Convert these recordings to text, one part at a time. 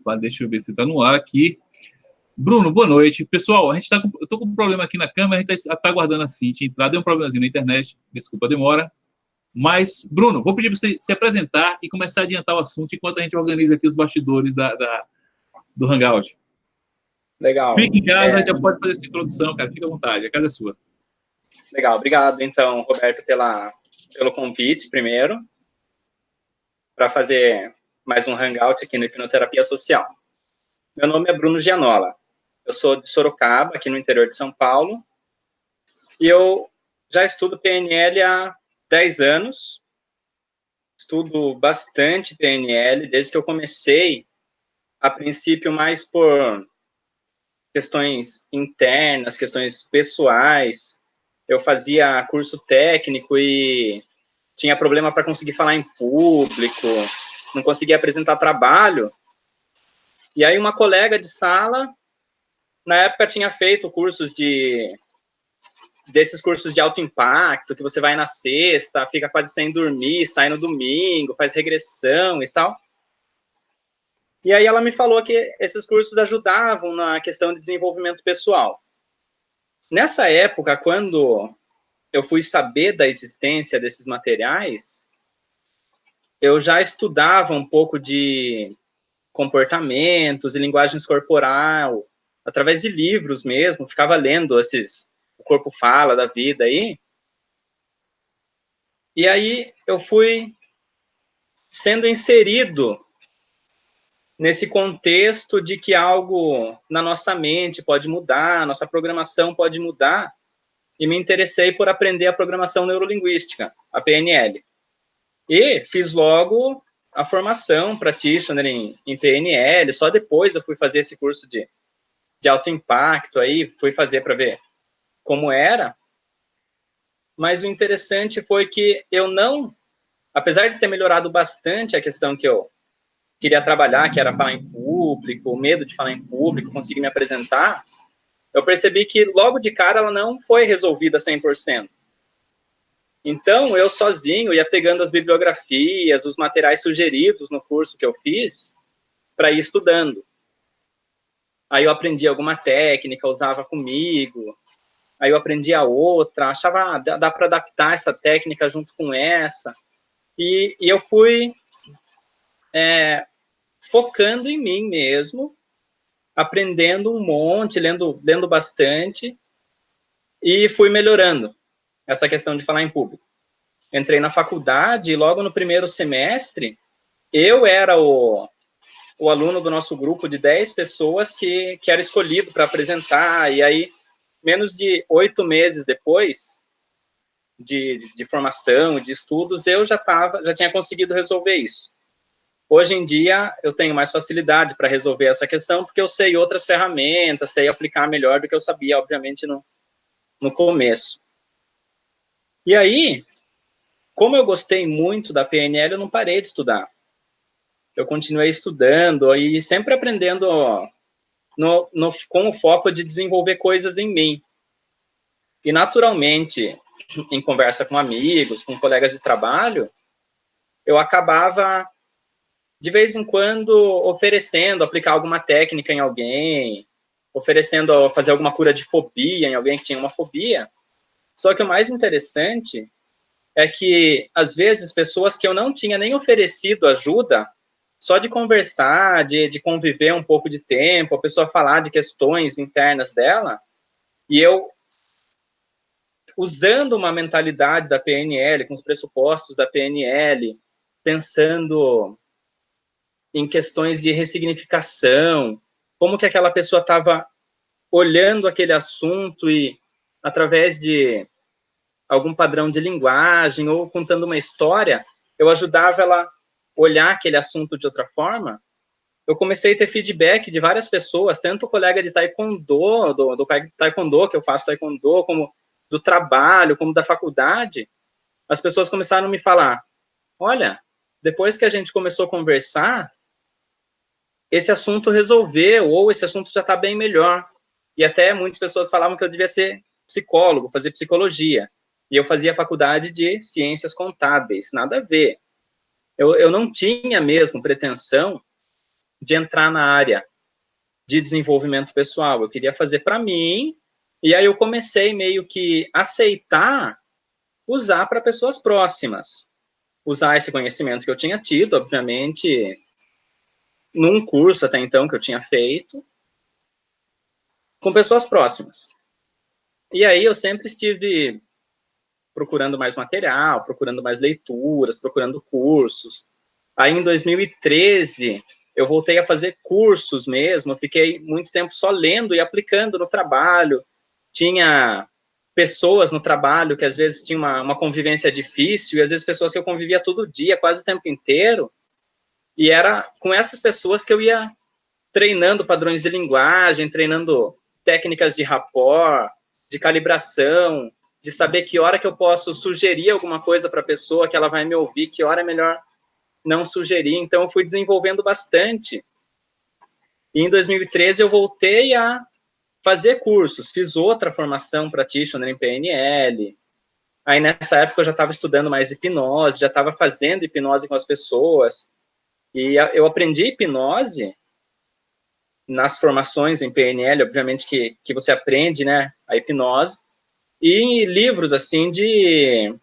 Opa, deixa eu ver se está no ar aqui. Bruno, boa noite. Pessoal, eu estou com um problema aqui na câmera, a gente está aguardando a Cintia entrar. Deu um problemazinho na internet, desculpa a demora. Mas, Bruno, vou pedir para você se apresentar e começar a adiantar o assunto enquanto a gente organiza aqui os bastidores do Hangout. Legal. Fique em casa, já pode fazer essa introdução, cara. Fica à vontade, a casa é sua. Legal, obrigado, então, Roberto, pelo convite, primeiro, para fazer mais um Hangout aqui no Hipnoterapia Social. Meu nome é Bruno Gianola. Eu sou de Sorocaba, aqui no interior de São Paulo, e eu já estudo PNL há 10 anos, estudo bastante PNL, desde que eu comecei, a princípio mais por questões internas, questões pessoais. Eu fazia curso técnico e tinha problema para conseguir falar em público, não conseguia apresentar trabalho. E aí uma colega de sala, na época, tinha feito desses cursos de alto impacto, que você vai na sexta, fica quase sem dormir, sai no domingo, faz regressão e tal. E aí ela me falou que esses cursos ajudavam na questão de desenvolvimento pessoal. Nessa época, quando eu fui saber da existência desses materiais, eu já estudava um pouco de comportamentos e linguagens corporal, através de livros mesmo, ficava lendo o Corpo Fala da vida aí. E aí eu fui sendo inserido nesse contexto de que algo na nossa mente pode mudar, nossa programação pode mudar, e me interessei por aprender a programação neurolinguística, a PNL. E fiz logo a formação practitioner em PNL, só depois eu fui fazer esse curso de alto impacto, aí fui fazer para ver como era. Mas o interessante foi que eu não, apesar de ter melhorado bastante a questão que eu queria trabalhar, que era falar em público, o medo de falar em público, conseguir me apresentar, eu percebi que logo de cara ela não foi resolvida 100%. Então, eu sozinho ia pegando as bibliografias, os materiais sugeridos no curso que eu fiz, para ir estudando. Aí eu aprendi alguma técnica, usava comigo, aí eu aprendi a outra, achava, dá para adaptar essa técnica junto com essa, e eu fui focando em mim mesmo, aprendendo um monte, lendo bastante, e fui melhorando essa questão de falar em público. Entrei na faculdade e logo no primeiro semestre, eu era o aluno do nosso grupo de 10 pessoas que era escolhido para apresentar, e aí, menos de 8 meses depois de formação, de estudos, eu já tinha conseguido resolver isso. Hoje em dia, eu tenho mais facilidade para resolver essa questão, porque eu sei outras ferramentas, sei aplicar melhor do que eu sabia, obviamente, no começo. E aí, como eu gostei muito da PNL, eu não parei de estudar. Eu continuei estudando e sempre aprendendo com o foco de desenvolver coisas em mim. E, naturalmente, em conversa com amigos, com colegas de trabalho, eu acabava, de vez em quando, oferecendo, aplicar alguma técnica em alguém, oferecendo fazer alguma cura de fobia em alguém que tinha uma fobia. Só que o mais interessante é que, às vezes, pessoas que eu não tinha nem oferecido ajuda, só de conversar, de conviver um pouco de tempo, a pessoa falar de questões internas dela, e eu, usando uma mentalidade da PNL, com os pressupostos da PNL, pensando em questões de ressignificação, como que aquela pessoa estava olhando aquele assunto e, através de algum padrão de linguagem ou contando uma história, eu ajudava ela a olhar aquele assunto de outra forma. Eu comecei a ter feedback de várias pessoas, tanto colega de taekwondo, do taekwondo, que eu faço taekwondo, como do trabalho, como da faculdade. As pessoas começaram a me falar, olha, depois que a gente começou a conversar, esse assunto resolveu, ou esse assunto já está bem melhor. E até muitas pessoas falavam que eu devia ser psicólogo, fazer psicologia. E eu fazia faculdade de ciências contábeis, nada a ver. Eu não tinha mesmo pretensão de entrar na área de desenvolvimento pessoal. Eu queria fazer para mim, e aí eu comecei meio que aceitar usar para pessoas próximas. Usar esse conhecimento que eu tinha tido, obviamente, num curso até então que eu tinha feito, com pessoas próximas. E aí eu sempre estive procurando mais material, procurando mais leituras, procurando cursos. Aí em 2013, eu voltei a fazer cursos mesmo, eu fiquei muito tempo só lendo e aplicando no trabalho. Tinha pessoas no trabalho que às vezes tinha uma convivência difícil, e às vezes pessoas que eu convivia todo dia, quase o tempo inteiro, e era com essas pessoas que eu ia treinando padrões de linguagem, treinando técnicas de rapport, de calibração, de saber que hora que eu posso sugerir alguma coisa para a pessoa, que ela vai me ouvir, que hora é melhor não sugerir. Então, eu fui desenvolvendo bastante. E em 2013, eu voltei a fazer cursos. Fiz outra formação practitioner em PNL. Aí, nessa época, eu já estava estudando mais hipnose, já estava fazendo hipnose com as pessoas. E eu aprendi hipnose nas formações em PNL, obviamente que você aprende, né, a hipnose, e livros, assim, de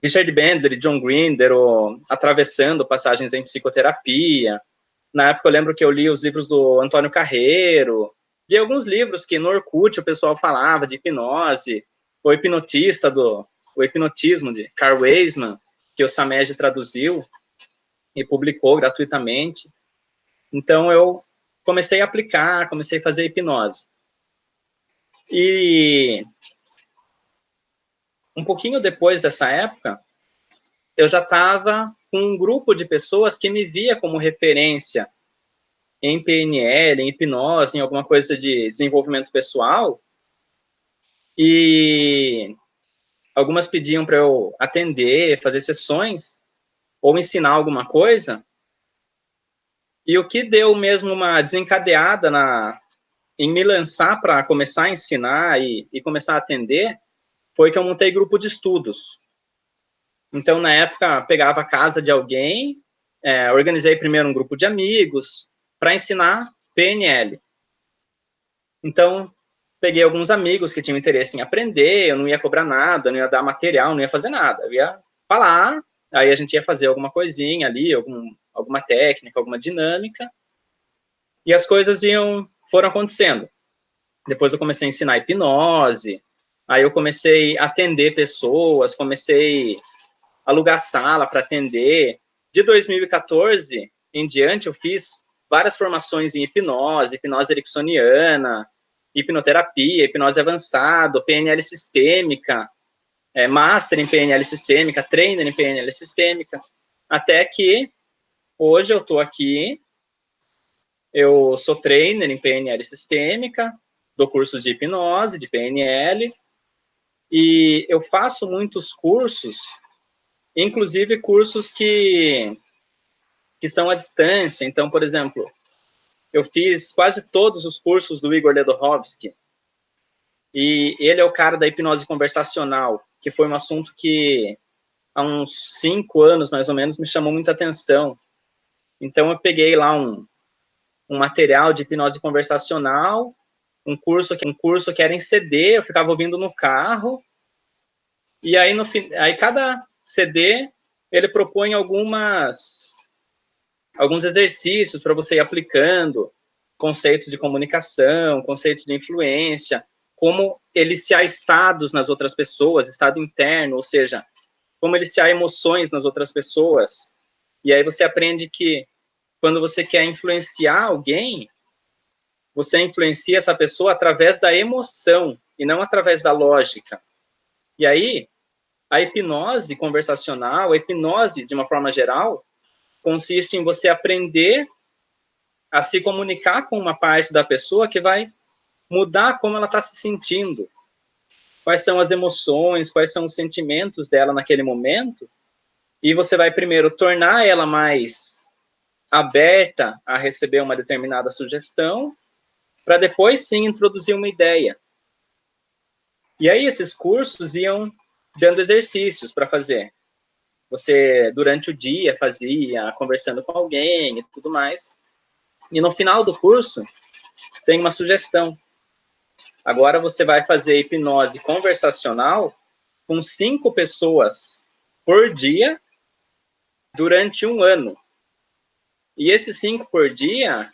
Richard Bandler, John Grinder, ou Atravessando Passagens em Psicoterapia. Na época eu lembro que eu li os livros do Antônio Carreiro, li alguns livros que no Orkut o pessoal falava de hipnose, o hipnotismo de Carl Weisman, que o Samed traduziu e publicou gratuitamente. Então eu comecei a aplicar, comecei a fazer hipnose. E um pouquinho depois dessa época, eu já estava com um grupo de pessoas que me via como referência em PNL, em hipnose, em alguma coisa de desenvolvimento pessoal, e algumas pediam para eu atender, fazer sessões, ou ensinar alguma coisa, e o que deu mesmo uma desencadeada em me lançar para começar a ensinar e começar a atender, foi que eu montei grupo de estudos. Então, na época, pegava a casa de alguém, organizei primeiro um grupo de amigos para ensinar PNL. Então, peguei alguns amigos que tinham interesse em aprender, eu não ia cobrar nada, não ia dar material, não ia fazer nada. Eu ia falar, aí a gente ia fazer alguma coisinha ali, alguma técnica, alguma dinâmica, e as coisas foram acontecendo. Depois eu comecei a ensinar hipnose, aí eu comecei a atender pessoas, comecei a alugar sala para atender. De 2014 em diante, eu fiz várias formações em hipnose ericksoniana, hipnoterapia, hipnose avançada, PNL sistêmica, master em PNL sistêmica, trainer em PNL sistêmica, até que hoje eu estou aqui, eu sou trainer em PNL sistêmica, dou cursos de hipnose, de PNL, e eu faço muitos cursos, inclusive cursos que são à distância. Então, por exemplo, eu fiz quase todos os cursos do Igor Ledorowski, e ele é o cara da hipnose conversacional, que foi um assunto que há uns 5 anos, mais ou menos, me chamou muita atenção. Então, eu peguei lá um material de hipnose conversacional, um curso que era em CD, eu ficava ouvindo no carro, e aí, aí cada CD, ele propõe alguns exercícios para você ir aplicando, conceitos de comunicação, conceitos de influência, como eliciar estados nas outras pessoas, estado interno, ou seja, como eliciar emoções nas outras pessoas. E aí você aprende que quando você quer influenciar alguém, você influencia essa pessoa através da emoção e não através da lógica. E aí, a hipnose conversacional, a hipnose, de uma forma geral, consiste em você aprender a se comunicar com uma parte da pessoa que vai mudar como ela está se sentindo. Quais são as emoções, quais são os sentimentos dela naquele momento, e você vai primeiro tornar ela mais aberta a receber uma determinada sugestão, para depois sim introduzir uma ideia. E aí esses cursos iam dando exercícios para fazer. você, durante o dia, fazia, conversando com alguém e tudo mais. E no final do curso, tem uma sugestão. Agora você vai fazer hipnose conversacional com 5 pessoas por dia durante 1 ano. E esses 5 por dia,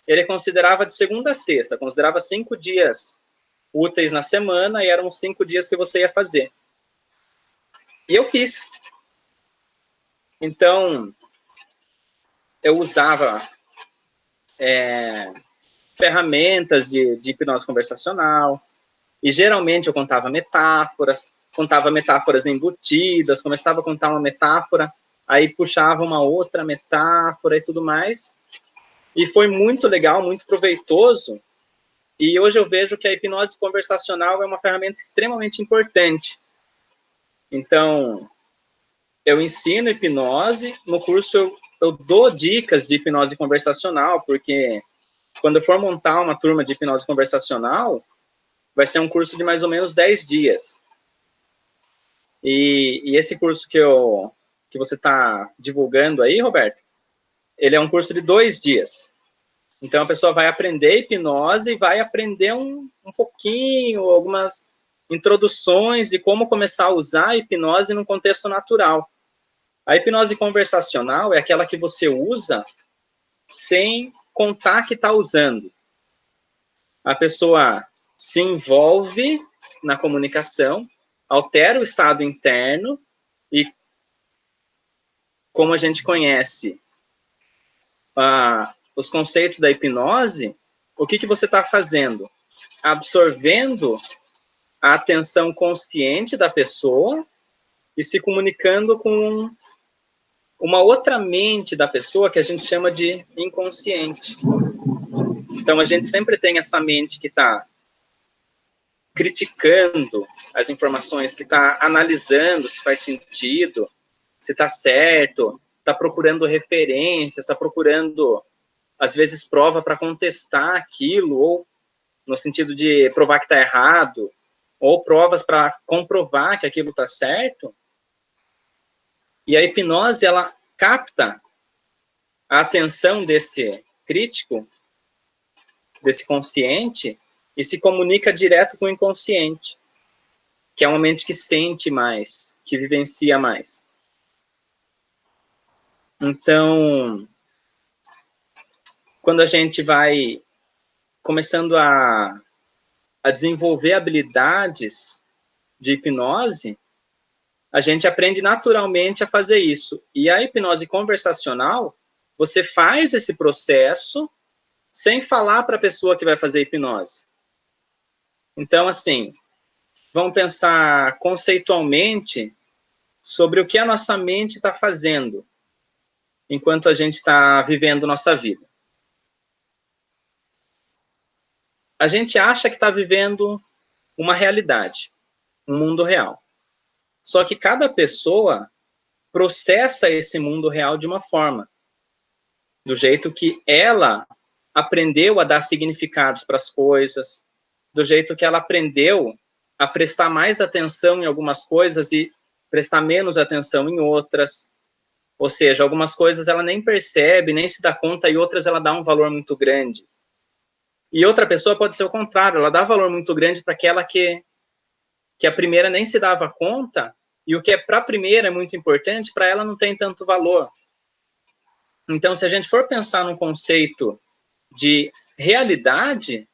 ele considerava de segunda a sexta, considerava 5 dias úteis na semana e eram 5 dias que você ia fazer. E eu fiz. Então, eu usava ferramentas de hipnose conversacional, e geralmente eu contava metáforas embutidas, começava a contar uma metáfora, aí puxava uma outra metáfora e tudo mais, e foi muito legal, muito proveitoso, e hoje eu vejo que a hipnose conversacional é uma ferramenta extremamente importante. Então, eu ensino hipnose, no curso eu dou dicas de hipnose conversacional, porque quando eu for montar uma turma de hipnose conversacional, vai ser um curso de mais ou menos 10 dias. E esse curso que você está divulgando aí, Roberto, ele é um curso de 2 dias. Então, a pessoa vai aprender hipnose e vai aprender um pouquinho, algumas introduções de como começar a usar a hipnose num contexto natural. A hipnose conversacional é aquela que você usa sem contar que está usando. A pessoa se envolve na comunicação, altera o estado interno e, como a gente conhece os conceitos da hipnose, o que você está fazendo? Absorvendo a atenção consciente da pessoa e se comunicando com uma outra mente da pessoa que a gente chama de inconsciente. Então, a gente sempre tem essa mente que está criticando as informações, que está analisando se faz sentido, se está certo, está procurando referências, está procurando, às vezes, prova para contestar aquilo, ou no sentido de provar que está errado, ou provas para comprovar que aquilo está certo. E a hipnose, ela capta a atenção desse crítico, desse consciente, e se comunica direto com o inconsciente, que é uma mente que sente mais, que vivencia mais. Então, quando a gente vai começando a desenvolver habilidades de hipnose, a gente aprende naturalmente a fazer isso. E a hipnose conversacional, você faz esse processo sem falar para a pessoa que vai fazer hipnose. Então, assim, vamos pensar conceitualmente sobre o que a nossa mente está fazendo enquanto a gente está vivendo nossa vida. A gente acha que está vivendo uma realidade, um mundo real. Só que cada pessoa processa esse mundo real de uma forma, do jeito que ela aprendeu a dar significados para as coisas, do jeito que ela aprendeu a prestar mais atenção em algumas coisas e prestar menos atenção em outras. Ou seja, algumas coisas ela nem percebe, nem se dá conta, e outras ela dá um valor muito grande. E outra pessoa pode ser o contrário, ela dá valor muito grande para aquela que a primeira nem se dava conta, e o que é para a primeira é muito importante, para ela não tem tanto valor. Então, se a gente for pensar num conceito de realidade,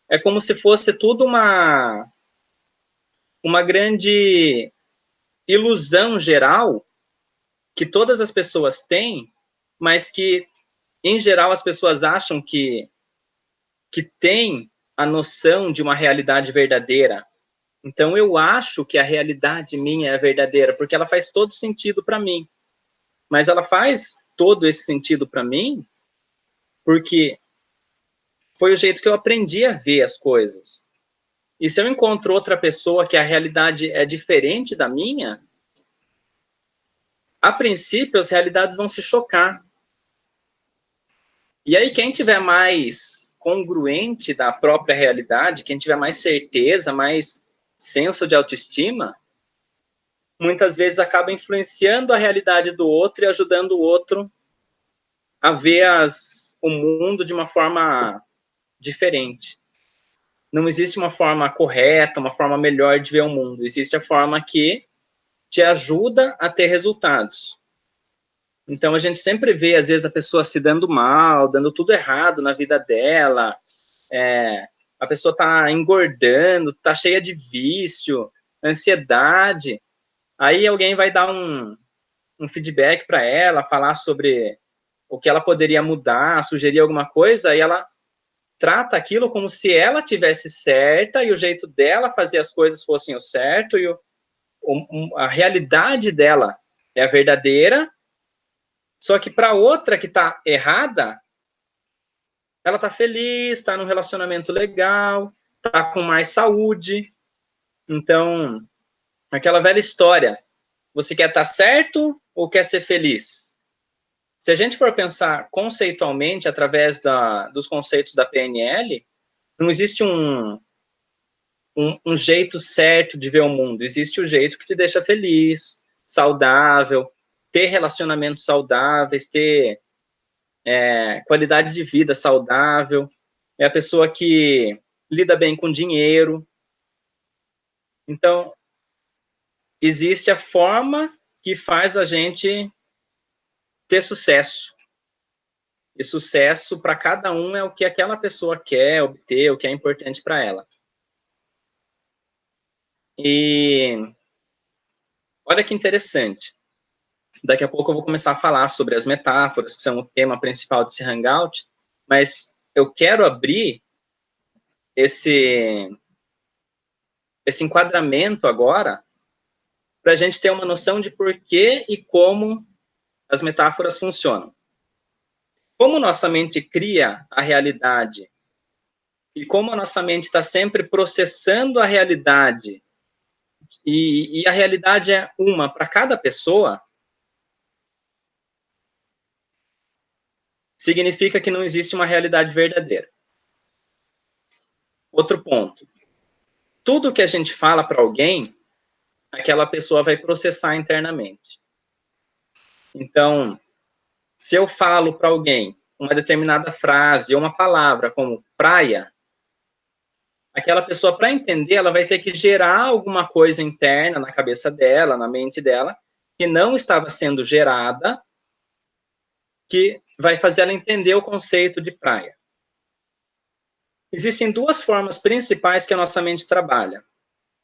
é como se fosse tudo uma grande ilusão geral que todas as pessoas têm, mas que, em geral, as pessoas acham que têm a noção de uma realidade verdadeira. Então, eu acho que a realidade minha é verdadeira, porque ela faz todo sentido para mim. Mas ela faz todo esse sentido para mim porque foi o jeito que eu aprendi a ver as coisas. E se eu encontro outra pessoa que a realidade é diferente da minha, a princípio as realidades vão se chocar. E aí quem tiver mais congruente da própria realidade, quem tiver mais certeza, mais senso de autoestima, muitas vezes acaba influenciando a realidade do outro e ajudando o outro a ver o mundo de uma forma diferente. Não existe uma forma correta, uma forma melhor de ver o mundo. Existe a forma que te ajuda a ter resultados. Então, a gente sempre vê, às vezes, a pessoa se dando mal, dando tudo errado na vida dela, a pessoa está engordando, está cheia de vício, ansiedade. Aí alguém vai dar um feedback para ela, falar sobre o que ela poderia mudar, sugerir alguma coisa, e ela trata aquilo como se ela tivesse certa e o jeito dela fazer as coisas fossem o certo e a realidade dela é a verdadeira, só que para outra que está errada, ela está feliz, está num relacionamento legal, está com mais saúde. Então, aquela velha história, você quer estar certo ou quer ser feliz? Se a gente for pensar conceitualmente, através dos conceitos da PNL, não existe um jeito certo de ver o mundo. Existe o jeito que te deixa feliz, saudável, ter relacionamentos saudáveis, ter qualidade de vida saudável. É a pessoa que lida bem com dinheiro. Então, existe a forma que faz a gente ter sucesso. E sucesso para cada um é o que aquela pessoa quer obter, o que é importante para ela. E olha que interessante. Daqui a pouco eu vou começar a falar sobre as metáforas, que são o tema principal desse Hangout, mas eu quero abrir esse enquadramento agora para a gente ter uma noção de por que e como as metáforas funcionam. Como nossa mente cria a realidade e como a nossa mente está sempre processando a realidade e a realidade é uma para cada pessoa, significa que não existe uma realidade verdadeira. Outro ponto. Tudo que a gente fala para alguém, aquela pessoa vai processar internamente. Então, se eu falo para alguém uma determinada frase ou uma palavra como praia, aquela pessoa, para entender, ela vai ter que gerar alguma coisa interna na cabeça dela, na mente dela, que não estava sendo gerada, que vai fazer ela entender o conceito de praia. Existem duas formas principais que a nossa mente trabalha.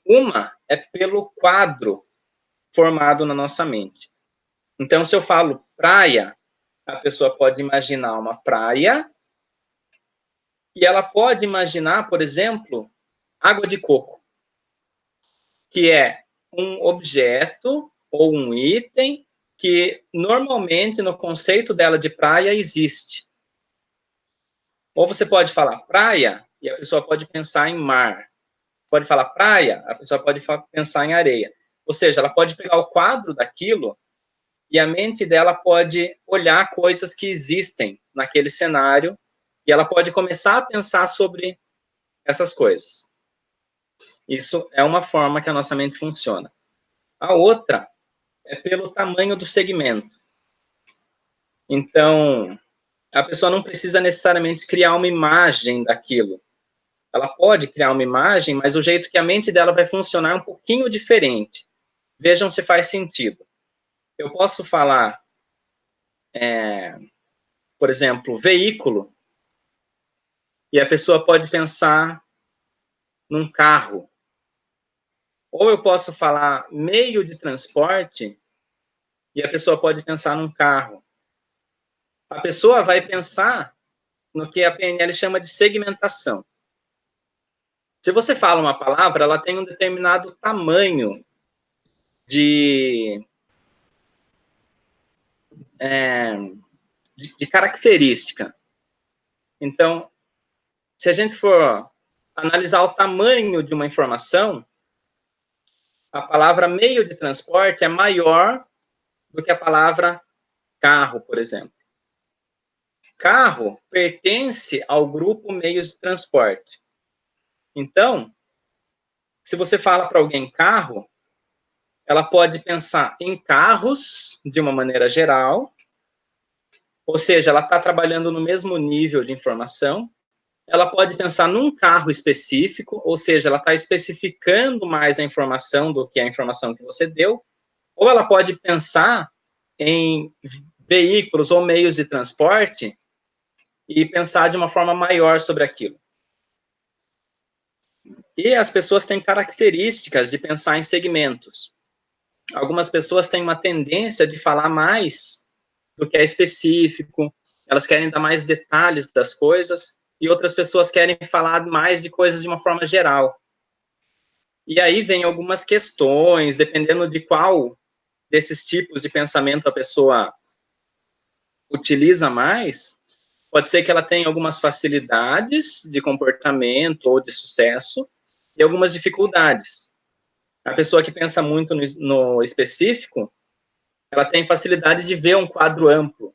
Uma é pelo quadro formado na nossa mente. Então, se eu falo praia, a pessoa pode imaginar uma praia e ela pode imaginar, por exemplo, água de coco, que é um objeto ou um item que normalmente no conceito dela de praia existe. Ou você pode falar praia e a pessoa pode pensar em mar. Pode falar praia, a pessoa pode pensar em areia. Ou seja, ela pode pegar o quadro daquilo e a mente dela pode olhar coisas que existem naquele cenário e ela pode começar a pensar sobre essas coisas. Isso é uma forma que a nossa mente funciona. A outra é pelo tamanho do segmento. Então, a pessoa não precisa necessariamente criar uma imagem daquilo. Ela pode criar uma imagem, mas o jeito que a mente dela vai funcionar é um pouquinho diferente. Vejam se faz sentido. Eu posso falar, por exemplo, veículo, e a pessoa pode pensar num carro. Ou eu posso falar meio de transporte, e a pessoa pode pensar num carro. A pessoa vai pensar no que a PNL chama de segmentação. Se você fala uma palavra, ela tem um determinado tamanho de característica. Então, se a gente for analisar o tamanho de uma informação, a palavra meio de transporte é maior do que a palavra carro, por exemplo. Carro pertence ao grupo meios de transporte. Então, se você fala para alguém carro, ela pode pensar em carros, de uma maneira geral, ou seja, ela está trabalhando no mesmo nível de informação. Ela pode pensar num carro específico, ou seja, ela está especificando mais a informação do que a informação que você deu, ou ela pode pensar em veículos ou meios de transporte e pensar de uma forma maior sobre aquilo. E as pessoas têm características de pensar em segmentos. Algumas pessoas têm uma tendência de falar mais do que é específico, elas querem dar mais detalhes das coisas, e outras pessoas querem falar mais de coisas de uma forma geral. E aí vem algumas questões, dependendo de qual desses tipos de pensamento a pessoa utiliza mais, pode ser que ela tenha algumas facilidades de comportamento ou de sucesso e algumas dificuldades. A pessoa que pensa muito no específico, ela tem facilidade de ver um quadro amplo.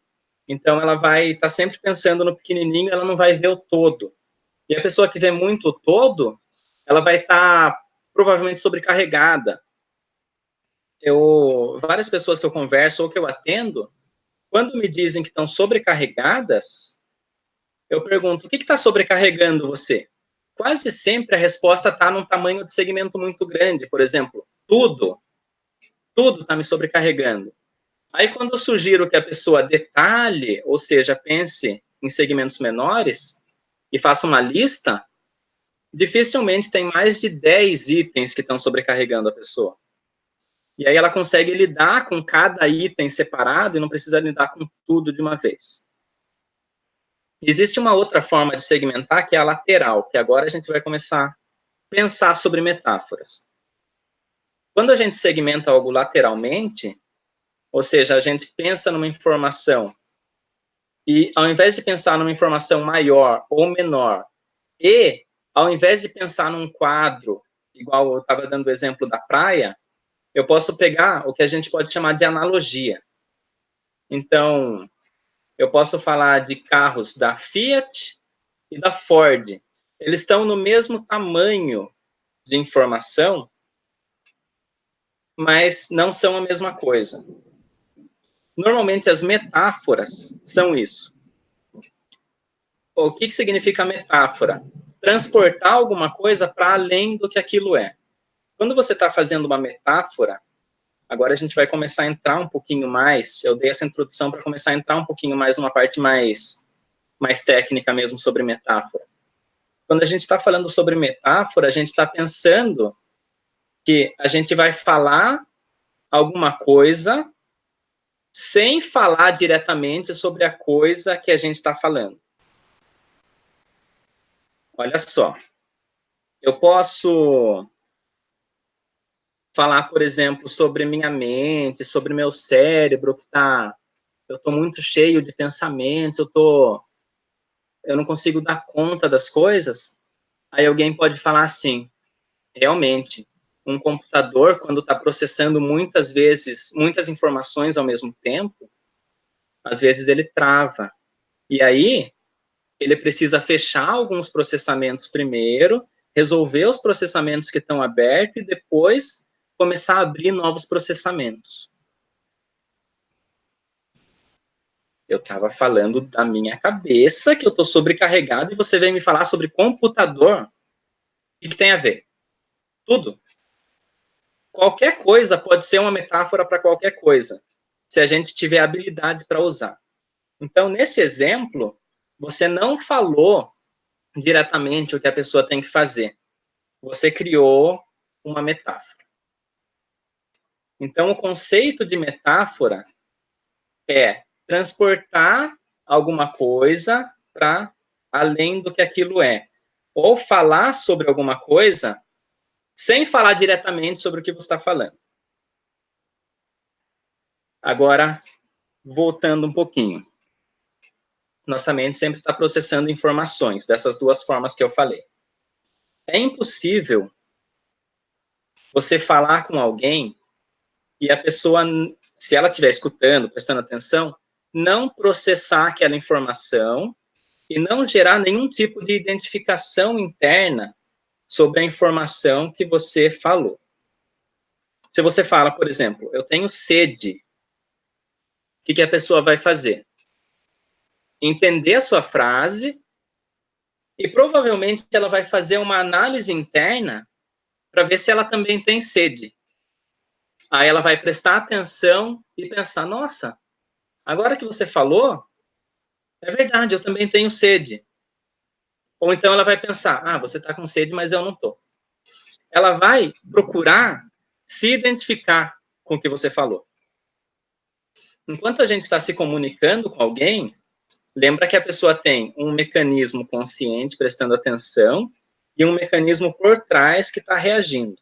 Então, ela vai estar sempre pensando no pequenininho, ela não vai ver o todo. E a pessoa que vê muito o todo, ela vai estar provavelmente sobrecarregada. Várias pessoas que eu converso ou que eu atendo, quando me dizem que estão sobrecarregadas, eu pergunto, o que está sobrecarregando você? Quase sempre a resposta está num tamanho de segmento muito grande. Por exemplo, tudo está me sobrecarregando. Aí, quando eu sugiro que a pessoa detalhe, ou seja, pense em segmentos menores, e faça uma lista, dificilmente tem mais de 10 itens que estão sobrecarregando a pessoa. E aí ela consegue lidar com cada item separado e não precisa lidar com tudo de uma vez. Existe uma outra forma de segmentar, que é a lateral, que agora a gente vai começar a pensar sobre metáforas. Quando a gente segmenta algo lateralmente, ou seja, a gente pensa numa informação e, ao invés de pensar numa informação maior ou menor, e, ao invés de pensar num quadro, igual eu estava dando o exemplo da praia, eu posso pegar o que a gente pode chamar de analogia. Então, eu posso falar de carros da Fiat e da Ford. Eles estão no mesmo tamanho de informação, mas não são a mesma coisa. Normalmente, as metáforas são isso. O que significa metáfora? Transportar alguma coisa para além do que aquilo é. Quando você está fazendo uma metáfora, agora a gente vai começar a entrar um pouquinho mais, eu dei essa introdução para começar a entrar um pouquinho mais numa parte mais técnica mesmo sobre metáfora. Quando a gente está falando sobre metáfora, a gente está pensando que a gente vai falar alguma coisa sem falar diretamente sobre a coisa que a gente está falando. Olha só, eu posso falar, por exemplo, sobre minha mente, sobre meu cérebro, que eu estou muito cheio de pensamentos, eu não consigo dar conta das coisas. Aí alguém pode falar assim, realmente, um computador, quando está processando muitas informações ao mesmo tempo, às vezes ele trava. E aí, ele precisa fechar alguns processamentos primeiro, resolver os processamentos que estão abertos e depois começar a abrir novos processamentos. Eu estava falando da minha cabeça, que eu estou sobrecarregado, e você vem me falar sobre computador. O que tem a ver? Tudo. Qualquer coisa pode ser uma metáfora para qualquer coisa, se a gente tiver habilidade para usar. Então, nesse exemplo, você não falou diretamente o que a pessoa tem que fazer. Você criou uma metáfora. Então, o conceito de metáfora é transportar alguma coisa para além do que aquilo é. Ou falar sobre alguma coisa sem falar diretamente sobre o que você está falando. Agora, voltando um pouquinho. Nossa mente sempre está processando informações, dessas duas formas que eu falei. É impossível você falar com alguém e a pessoa, se ela estiver escutando, prestando atenção, não processar aquela informação e não gerar nenhum tipo de identificação interna sobre a informação que você falou. Se você fala, por exemplo, eu tenho sede, o que a pessoa vai fazer? Entender a sua frase e provavelmente ela vai fazer uma análise interna para ver se ela também tem sede. Aí ela vai prestar atenção e pensar, nossa, agora que você falou, é verdade, eu também tenho sede. Ou então ela vai pensar, você está com sede, mas eu não estou. Ela vai procurar se identificar com o que você falou. Enquanto a gente está se comunicando com alguém, lembra que a pessoa tem um mecanismo consciente, prestando atenção, e um mecanismo por trás que está reagindo.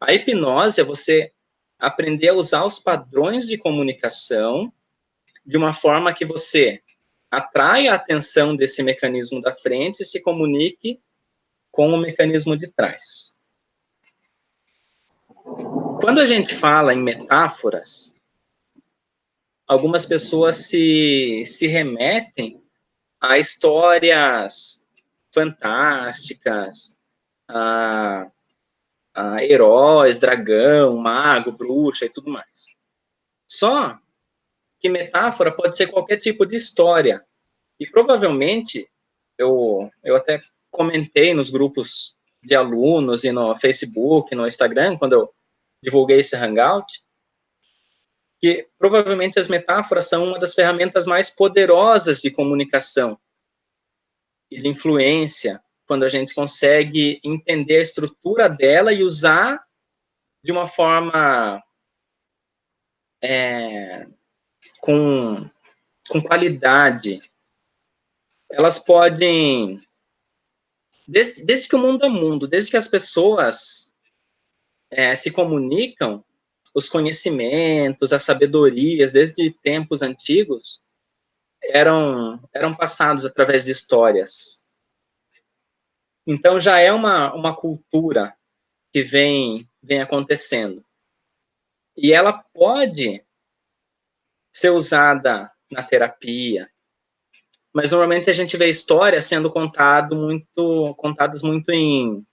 A hipnose é você aprender a usar os padrões de comunicação de uma forma que você atrai a atenção desse mecanismo da frente e se comunique com o mecanismo de trás. Quando a gente fala em metáforas, algumas pessoas se remetem a histórias fantásticas, a heróis, dragão, mago, bruxa e tudo mais. Só que metáfora pode ser qualquer tipo de história. E provavelmente, eu até comentei nos grupos de alunos e no Facebook, no Instagram, quando eu divulguei esse Hangout, que provavelmente as metáforas são uma das ferramentas mais poderosas de comunicação e de influência, quando a gente consegue entender a estrutura dela e usar de uma forma com qualidade. Elas podem, desde que o mundo é mundo, desde que as pessoas se comunicam, os conhecimentos, as sabedorias, desde tempos antigos, eram passados através de histórias. Então, já é uma cultura que vem acontecendo. E ela pode ser usada na terapia, mas normalmente a gente vê histórias sendo contadas muito em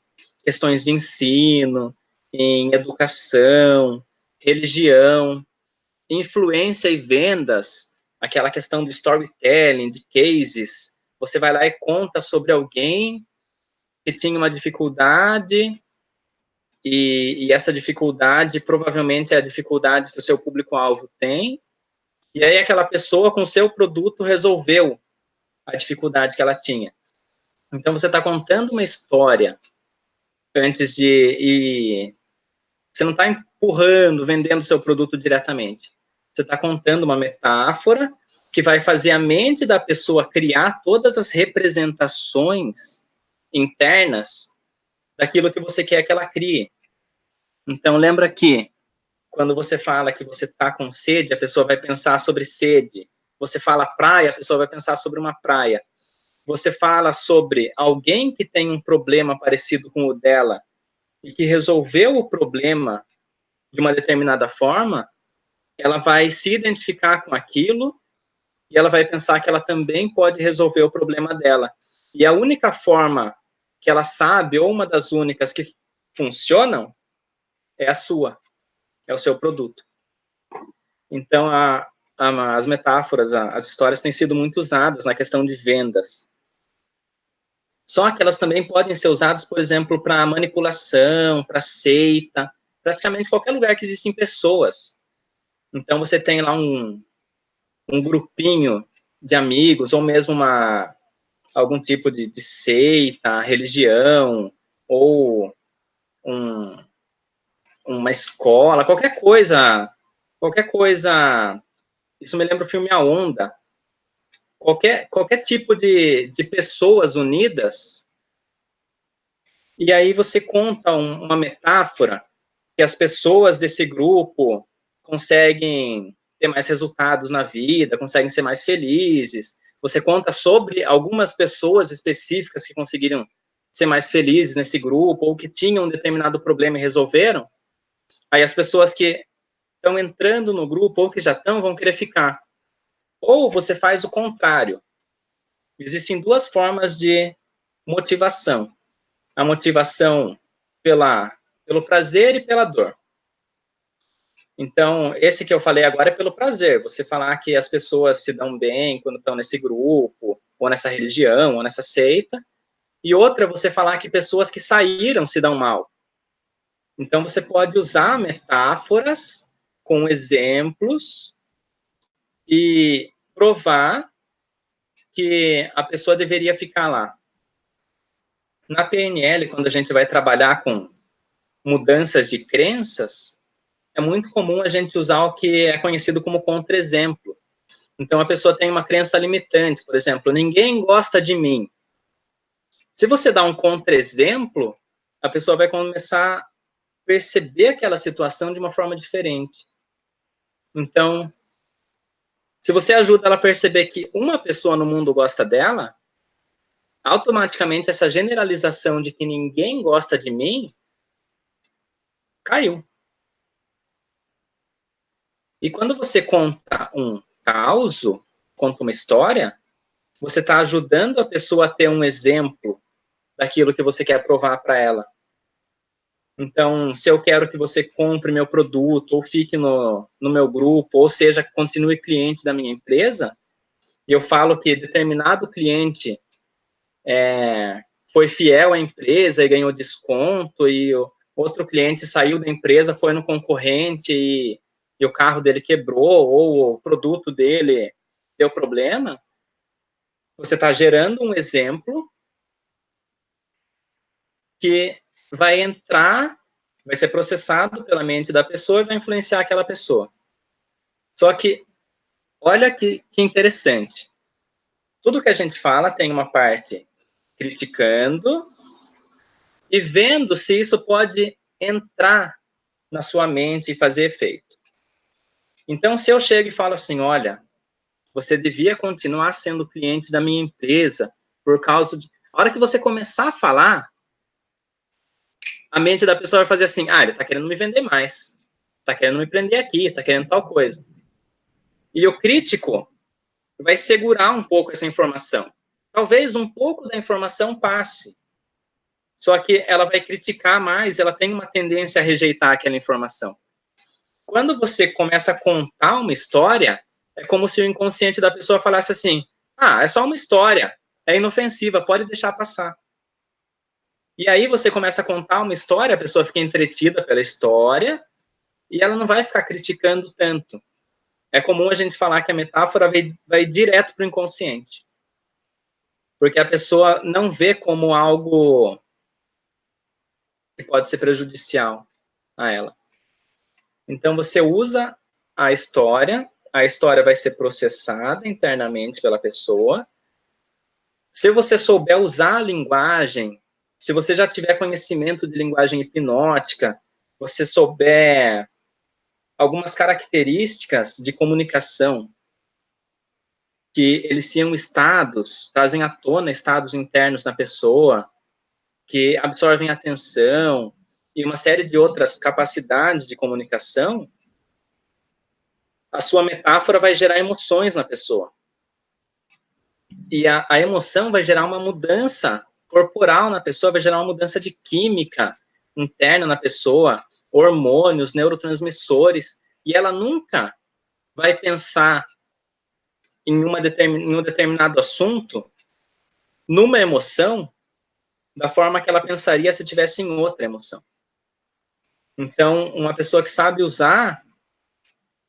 questões de ensino, em educação, religião, influência e vendas, aquela questão do storytelling, de cases. Você vai lá e conta sobre alguém que tinha uma dificuldade e essa dificuldade provavelmente é a dificuldade que o seu público-alvo tem, e aí aquela pessoa com o seu produto resolveu a dificuldade que ela tinha. Então você está contando uma história antes de... Você não está empurrando, vendendo o seu produto diretamente. Você está contando uma metáfora que vai fazer a mente da pessoa criar todas as representações internas daquilo que você quer que ela crie. Então, lembra que quando você fala que você está com sede, a pessoa vai pensar sobre sede. Você fala praia, a pessoa vai pensar sobre uma praia. Você fala sobre alguém que tem um problema parecido com o dela e que resolveu o problema de uma determinada forma, ela vai se identificar com aquilo e ela vai pensar que ela também pode resolver o problema dela. E a única forma que ela sabe, ou uma das únicas que funcionam, é a sua, é o seu produto. Então, as metáforas, as histórias têm sido muito usadas na questão de vendas. Só que elas também podem ser usadas, por exemplo, para manipulação, para seita, praticamente qualquer lugar que existem pessoas. Então, você tem lá um grupinho de amigos, ou mesmo algum tipo de seita, religião, ou uma escola, qualquer coisa. Isso me lembra o filme A Onda. Qualquer tipo de pessoas unidas, e aí você conta uma metáfora que as pessoas desse grupo conseguem ter mais resultados na vida, conseguem ser mais felizes. Você conta sobre algumas pessoas específicas que conseguiram ser mais felizes nesse grupo, ou que tinham um determinado problema e resolveram. Aí as pessoas que estão entrando no grupo, ou que já estão, vão querer ficar. Ou você faz o contrário. Existem duas formas de motivação. A motivação pelo prazer e pela dor. Então, esse que eu falei agora é pelo prazer. Você falar que as pessoas se dão bem quando estão nesse grupo, ou nessa religião, ou nessa seita. E outra, você falar que pessoas que saíram se dão mal. Então, você pode usar metáforas com exemplos e provar que a pessoa deveria ficar lá. Na PNL, quando a gente vai trabalhar com mudanças de crenças, é muito comum a gente usar o que é conhecido como contra-exemplo. Então, a pessoa tem uma crença limitante, por exemplo, ninguém gosta de mim. Se você dá um contra-exemplo, a pessoa vai começar a perceber aquela situação de uma forma diferente. Então, se você ajuda ela a perceber que uma pessoa no mundo gosta dela, automaticamente essa generalização de que ninguém gosta de mim caiu. E quando você conta um caso, conta uma história, você está ajudando a pessoa a ter um exemplo daquilo que você quer provar para ela. Então, se eu quero que você compre meu produto, ou fique no meu grupo, ou seja, continue cliente da minha empresa, e eu falo que determinado cliente foi fiel à empresa e ganhou desconto, e o outro cliente saiu da empresa, foi no concorrente e o carro dele quebrou, ou o produto dele deu problema, você está gerando um exemplo que vai entrar, vai ser processado pela mente da pessoa e vai influenciar aquela pessoa. Só que, olha que interessante. Tudo que a gente fala tem uma parte criticando e vendo se isso pode entrar na sua mente e fazer efeito. Então, se eu chego e falo assim, olha, você devia continuar sendo cliente da minha empresa por causa de... A hora que você começar a falar, a mente da pessoa vai fazer assim, ele tá querendo me vender mais, tá querendo me prender aqui, tá querendo tal coisa. E o crítico vai segurar um pouco essa informação. Talvez um pouco da informação passe, só que ela vai criticar mais, ela tem uma tendência a rejeitar aquela informação. Quando você começa a contar uma história, é como se o inconsciente da pessoa falasse assim, é só uma história, é inofensiva, pode deixar passar. E aí você começa a contar uma história, a pessoa fica entretida pela história, e ela não vai ficar criticando tanto. É comum a gente falar que a metáfora vai direto para o inconsciente. Porque a pessoa não vê como algo que pode ser prejudicial a ela. Então, você usa a história vai ser processada internamente pela pessoa. Se você souber usar a linguagem, se você já tiver conhecimento de linguagem hipnótica, você souber algumas características de comunicação, que eles são estados, trazem à tona estados internos na pessoa, que absorvem atenção, e uma série de outras capacidades de comunicação, a sua metáfora vai gerar emoções na pessoa. E a emoção vai gerar uma mudança corporal na pessoa, vai gerar uma mudança de química interna na pessoa, hormônios, neurotransmissores, e ela nunca vai pensar em um determinado assunto, numa emoção, da forma que ela pensaria se tivesse em outra emoção. Então, uma pessoa que sabe usar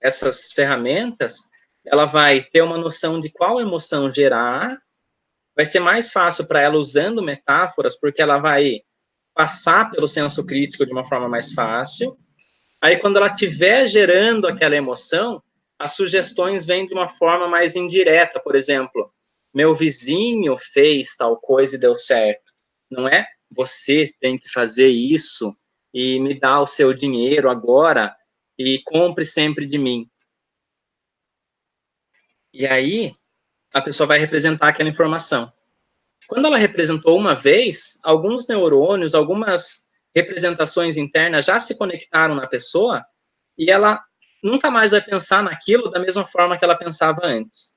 essas ferramentas, ela vai ter uma noção de qual emoção gerar, vai ser mais fácil para ela usando metáforas, porque ela vai passar pelo senso crítico de uma forma mais fácil. Aí, quando ela estiver gerando aquela emoção, as sugestões vêm de uma forma mais indireta, por exemplo, meu vizinho fez tal coisa e deu certo. Não é você tem que fazer isso e me dá o seu dinheiro agora e compre sempre de mim. E aí, a pessoa vai representar aquela informação. Quando ela representou uma vez, alguns neurônios, algumas representações internas já se conectaram na pessoa e ela nunca mais vai pensar naquilo da mesma forma que ela pensava antes.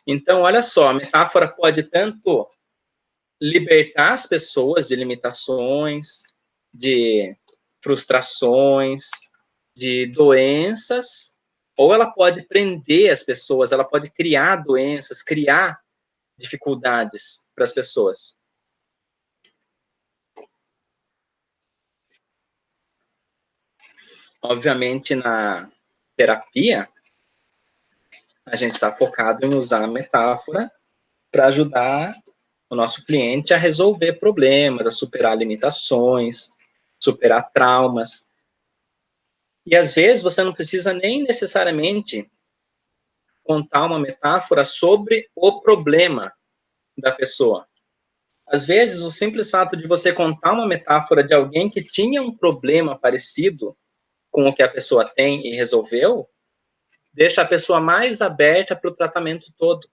Então, olha só, a metáfora pode tanto libertar as pessoas de limitações, de frustrações, de doenças, ou ela pode prender as pessoas, ela pode criar doenças, criar dificuldades para as pessoas. Obviamente, na terapia, a gente está focado em usar a metáfora para ajudar o nosso cliente a resolver problemas, a superar limitações, superar traumas. E às vezes você não precisa nem necessariamente contar uma metáfora sobre o problema da pessoa. Às vezes, o simples fato de você contar uma metáfora de alguém que tinha um problema parecido com o que a pessoa tem e resolveu, deixa a pessoa mais aberta para o tratamento todo.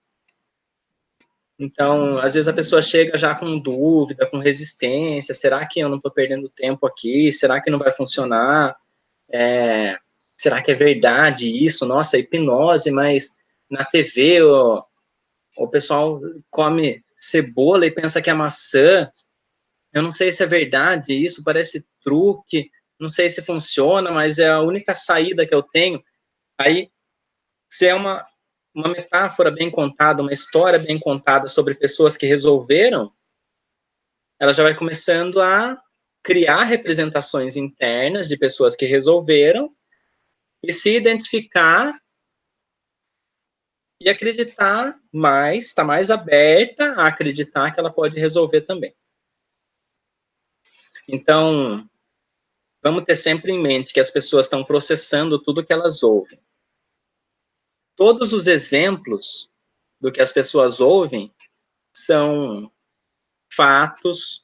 Então, às vezes a pessoa chega já com dúvida, com resistência, será que eu não estou perdendo tempo aqui? Será que não vai funcionar? Será que é verdade isso? Nossa, hipnose, mas na TV o pessoal come cebola e pensa que é maçã. Eu não sei se é verdade isso, parece truque, não sei se funciona, mas é a única saída que eu tenho. Aí, se é uma metáfora bem contada, uma história bem contada sobre pessoas que resolveram, ela já vai começando a criar representações internas de pessoas que resolveram e se identificar e acreditar mais, está mais aberta a acreditar que ela pode resolver também. Então, vamos ter sempre em mente que as pessoas estão processando tudo que elas ouvem. Todos os exemplos do que as pessoas ouvem são fatos,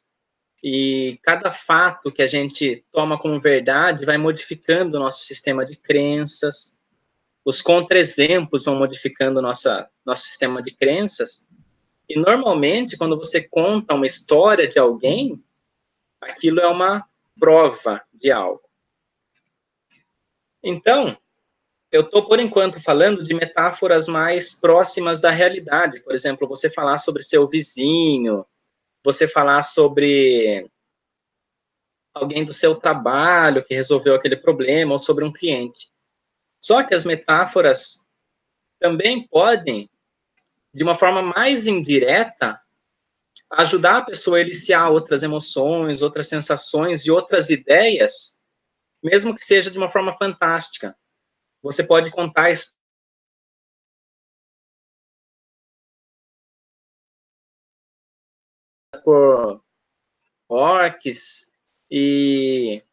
e cada fato que a gente toma como verdade vai modificando o nosso sistema de crenças, os contra-exemplos vão modificando nosso sistema de crenças, e normalmente, quando você conta uma história de alguém, aquilo é uma prova de algo. Então, eu estou, por enquanto, falando de metáforas mais próximas da realidade. Por exemplo, você falar sobre seu vizinho, você falar sobre alguém do seu trabalho que resolveu aquele problema, ou sobre um cliente. Só que as metáforas também podem, de uma forma mais indireta, ajudar a pessoa a eliciar outras emoções, outras sensações e outras ideias, mesmo que seja de uma forma fantástica. Você pode contar por orcs, e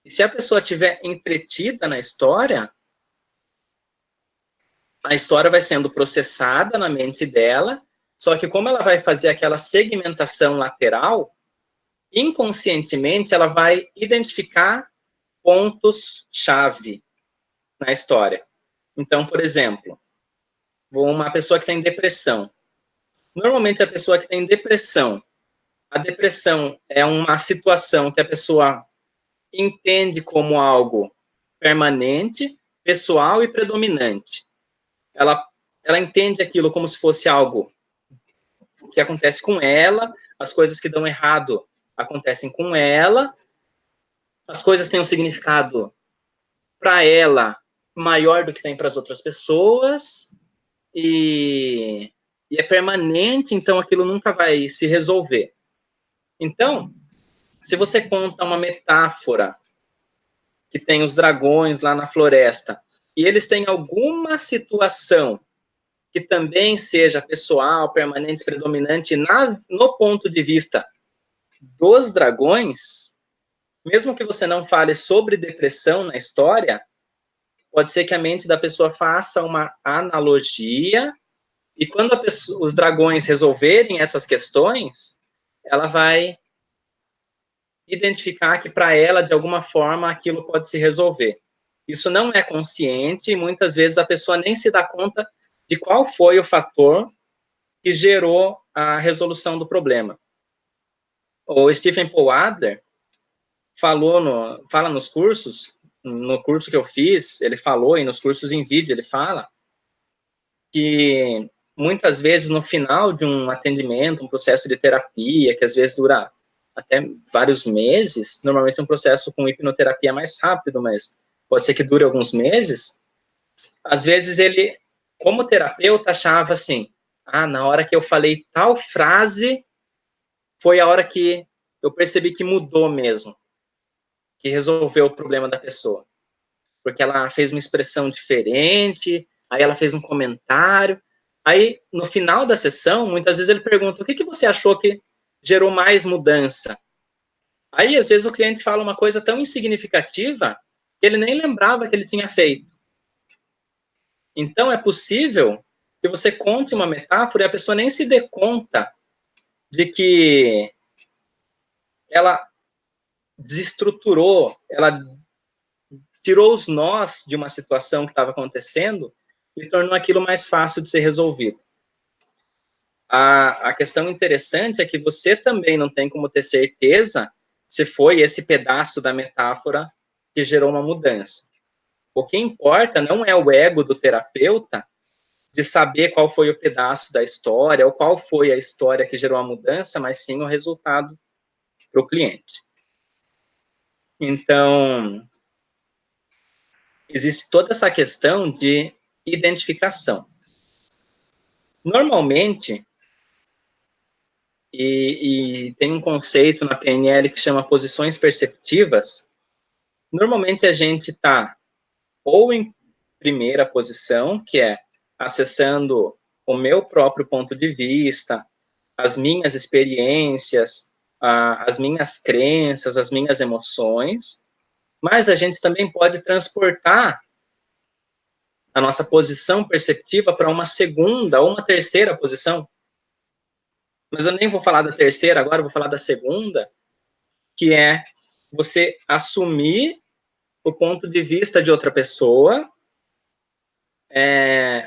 se a pessoa estiver entretida na história, a história vai sendo processada na mente dela, só que como ela vai fazer aquela segmentação lateral, inconscientemente ela vai identificar pontos-chave na história. Então, por exemplo, uma pessoa que tem depressão. Normalmente a pessoa que tem depressão, a depressão é uma situação que a pessoa entende como algo permanente, pessoal e predominante. Ela entende aquilo como se fosse algo que acontece com ela, as coisas que dão errado acontecem com ela, as coisas têm um significado para ela maior do que tem para as outras pessoas, e é permanente, então aquilo nunca vai se resolver. Então, se você conta uma metáfora que tem os dragões lá na floresta, e eles têm alguma situação que também seja pessoal, permanente, predominante, no ponto de vista dos dragões, mesmo que você não fale sobre depressão na história, pode ser que a mente da pessoa faça uma analogia, e quando os dragões resolverem essas questões, ela vai identificar que para ela, de alguma forma, aquilo pode se resolver. Isso não é consciente, e muitas vezes a pessoa nem se dá conta de qual foi o fator que gerou a resolução do problema. O Stephen Paul Adler fala nos cursos, no curso que eu fiz, ele falou, e nos cursos em vídeo ele fala, que muitas vezes no final de um atendimento, um processo de terapia, que às vezes dura até vários meses, normalmente um processo com hipnoterapia é mais rápido, mas pode ser que dure alguns meses, às vezes ele, como terapeuta, achava assim, na hora que eu falei tal frase, foi a hora que eu percebi que mudou mesmo, que resolveu o problema da pessoa. Porque ela fez uma expressão diferente, aí ela fez um comentário, aí no final da sessão, muitas vezes ele pergunta, o que você achou que gerou mais mudança? Aí, às vezes, o cliente fala uma coisa tão insignificativa que ele nem lembrava que ele tinha feito. Então, é possível que você conte uma metáfora e a pessoa nem se dê conta de que ela desestruturou, ela tirou os nós de uma situação que estava acontecendo e tornou aquilo mais fácil de ser resolvido. A questão interessante é que você também não tem como ter certeza se foi esse pedaço da metáfora que gerou uma mudança. O que importa não é o ego do terapeuta de saber qual foi o pedaço da história ou qual foi a história que gerou a mudança, mas sim o resultado para o cliente. Então, existe toda essa questão de identificação. Normalmente, e tem um conceito na PNL que chama posições perceptivas, normalmente a gente está ou em primeira posição, que é acessando o meu próprio ponto de vista, as minhas experiências, as minhas crenças, as minhas emoções, mas a gente também pode transportar a nossa posição perceptiva para uma segunda ou uma terceira posição. Mas eu nem vou falar da terceira agora, eu vou falar da segunda, que é você assumir o ponto de vista de outra pessoa,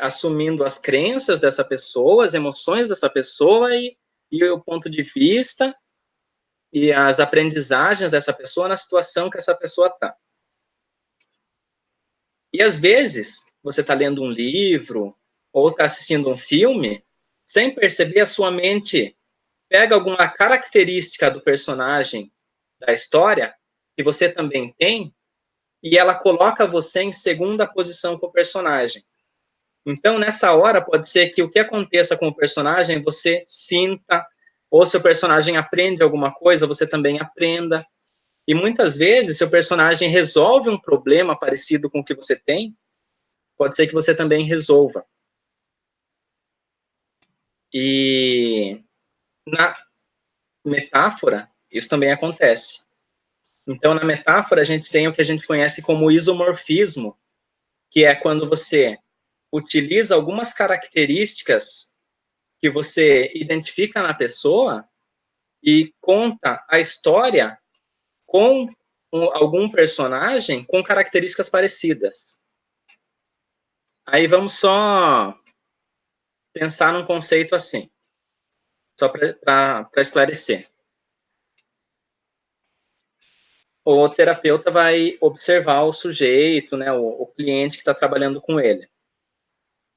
assumindo as crenças dessa pessoa, as emoções dessa pessoa e o ponto de vista e as aprendizagens dessa pessoa na situação que essa pessoa está. E às vezes, você está lendo um livro ou está assistindo um filme, sem perceber, a sua mente pega alguma característica do personagem da história, que você também tem, e ela coloca você em segunda posição com o personagem. Então, nessa hora, pode ser que o que aconteça com o personagem, você sinta, ou se o personagem aprende alguma coisa, você também aprenda. E muitas vezes, se o personagem resolve um problema parecido com o que você tem, pode ser que você também resolva. E na metáfora, isso também acontece. Então, na metáfora, a gente tem o que a gente conhece como isomorfismo, que é quando você utiliza algumas características que você identifica na pessoa e conta a história com algum personagem com características parecidas. Aí vamos só pensar num conceito assim, só para esclarecer. O terapeuta vai observar o sujeito, né, o cliente que está trabalhando com ele.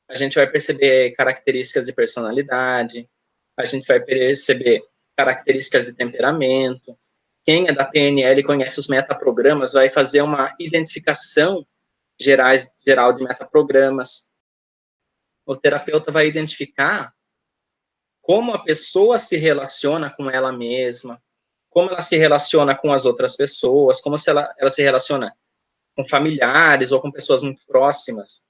A gente vai perceber características de personalidade, a gente vai perceber características de temperamento. Quem é da PNL e conhece os metaprogramas vai fazer uma identificação geral de metaprogramas. O terapeuta vai identificar como a pessoa se relaciona com ela mesma, como ela se relaciona com as outras pessoas, como ela se relaciona com familiares ou com pessoas muito próximas.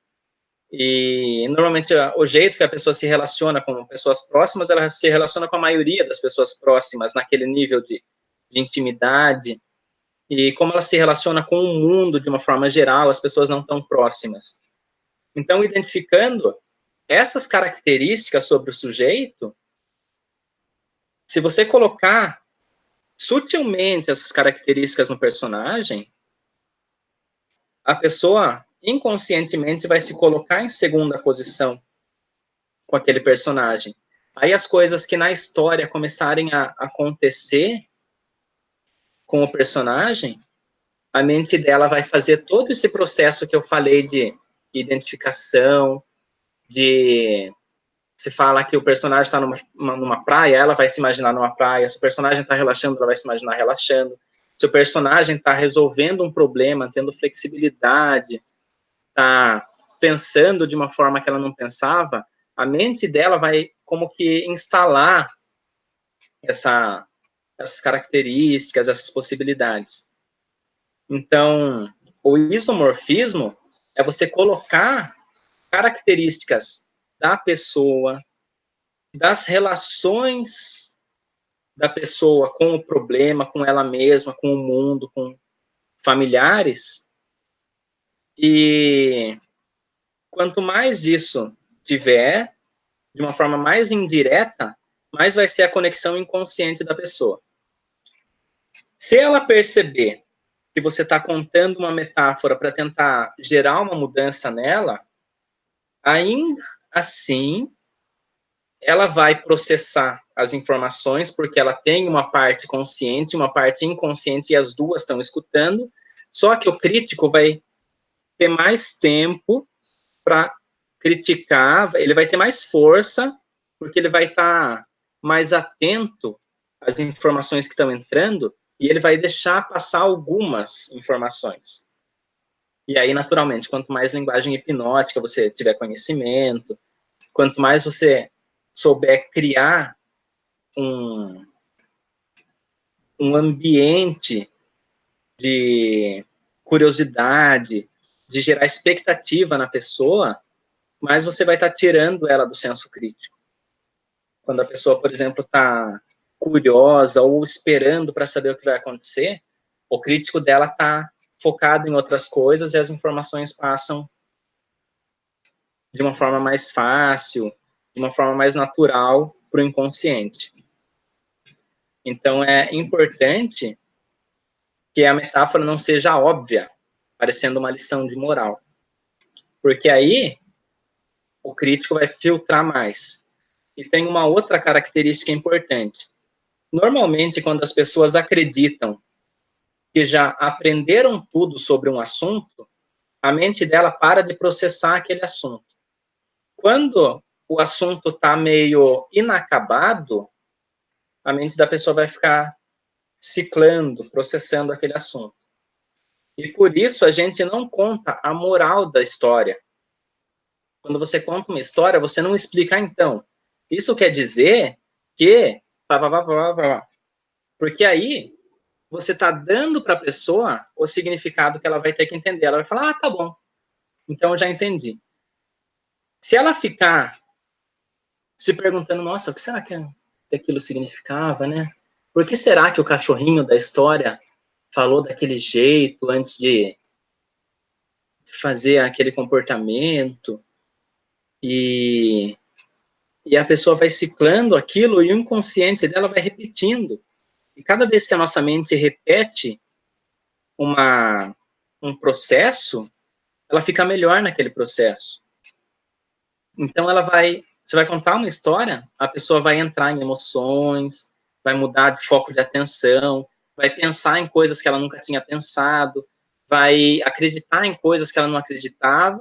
E, normalmente, o jeito que a pessoa se relaciona com pessoas próximas, ela se relaciona com a maioria das pessoas próximas, naquele nível de intimidade, e como ela se relaciona com o mundo de uma forma geral, as pessoas não tão próximas. Então, identificando essas características sobre o sujeito, se você colocar sutilmente essas características no personagem, a pessoa inconscientemente vai se colocar em segunda posição com aquele personagem. Aí as coisas que na história começarem a acontecer com o personagem, a mente dela vai fazer todo esse processo que eu falei de identificação, de... Se fala que o personagem está numa praia, ela vai se imaginar numa praia. Se o personagem está relaxando, ela vai se imaginar relaxando. seu personagem está resolvendo um problema, tendo flexibilidade, está pensando de uma forma que ela não pensava, a mente dela vai como que instalar essas características, essas possibilidades. Então, o isomorfismo é você colocar características da pessoa, das relações da pessoa com o problema, com ela mesma, com o mundo, com familiares, e quanto mais disso tiver, de uma forma mais indireta, mais vai ser a conexão inconsciente da pessoa. Se ela perceber que você está contando uma metáfora para tentar gerar uma mudança nela, ainda assim, ela vai processar as informações, porque ela tem uma parte consciente, uma parte inconsciente, e as duas estão escutando, só que o crítico vai ter mais tempo para criticar, ele vai ter mais força, porque ele vai estar mais atento às informações que estão entrando, e ele vai deixar passar algumas informações. E aí, naturalmente, quanto mais linguagem hipnótica você tiver conhecimento, quanto mais você souber criar um ambiente de curiosidade, de gerar expectativa na pessoa, mais você vai estar tirando ela do senso crítico. Quando a pessoa, por exemplo, está curiosa ou esperando para saber o que vai acontecer, o crítico dela está focado em outras coisas e as informações passam de uma forma mais fácil, de uma forma mais natural para o inconsciente. Então, é importante que a metáfora não seja óbvia, parecendo uma lição de moral. Porque aí, o crítico vai filtrar mais. E tem uma outra característica importante. Normalmente, quando as pessoas acreditam que já aprenderam tudo sobre um assunto, a mente dela para de processar aquele assunto. Quando o assunto está meio inacabado, a mente da pessoa vai ficar ciclando, processando aquele assunto. E por isso a gente não conta a moral da história. Quando você conta uma história, você não explica, então, isso quer dizer que... Porque aí você está dando para a pessoa o significado que ela vai ter que entender. Ela vai falar, tá bom, então eu já entendi. Se ela ficar se perguntando, nossa, o que será que aquilo significava, né? Por que será que o cachorrinho da história falou daquele jeito antes de fazer aquele comportamento? E a pessoa vai ciclando aquilo e o inconsciente dela vai repetindo. E cada vez que a nossa mente repete um processo, ela fica melhor naquele processo. Então, você vai contar uma história, a pessoa vai entrar em emoções, vai mudar de foco de atenção, vai pensar em coisas que ela nunca tinha pensado, vai acreditar em coisas que ela não acreditava,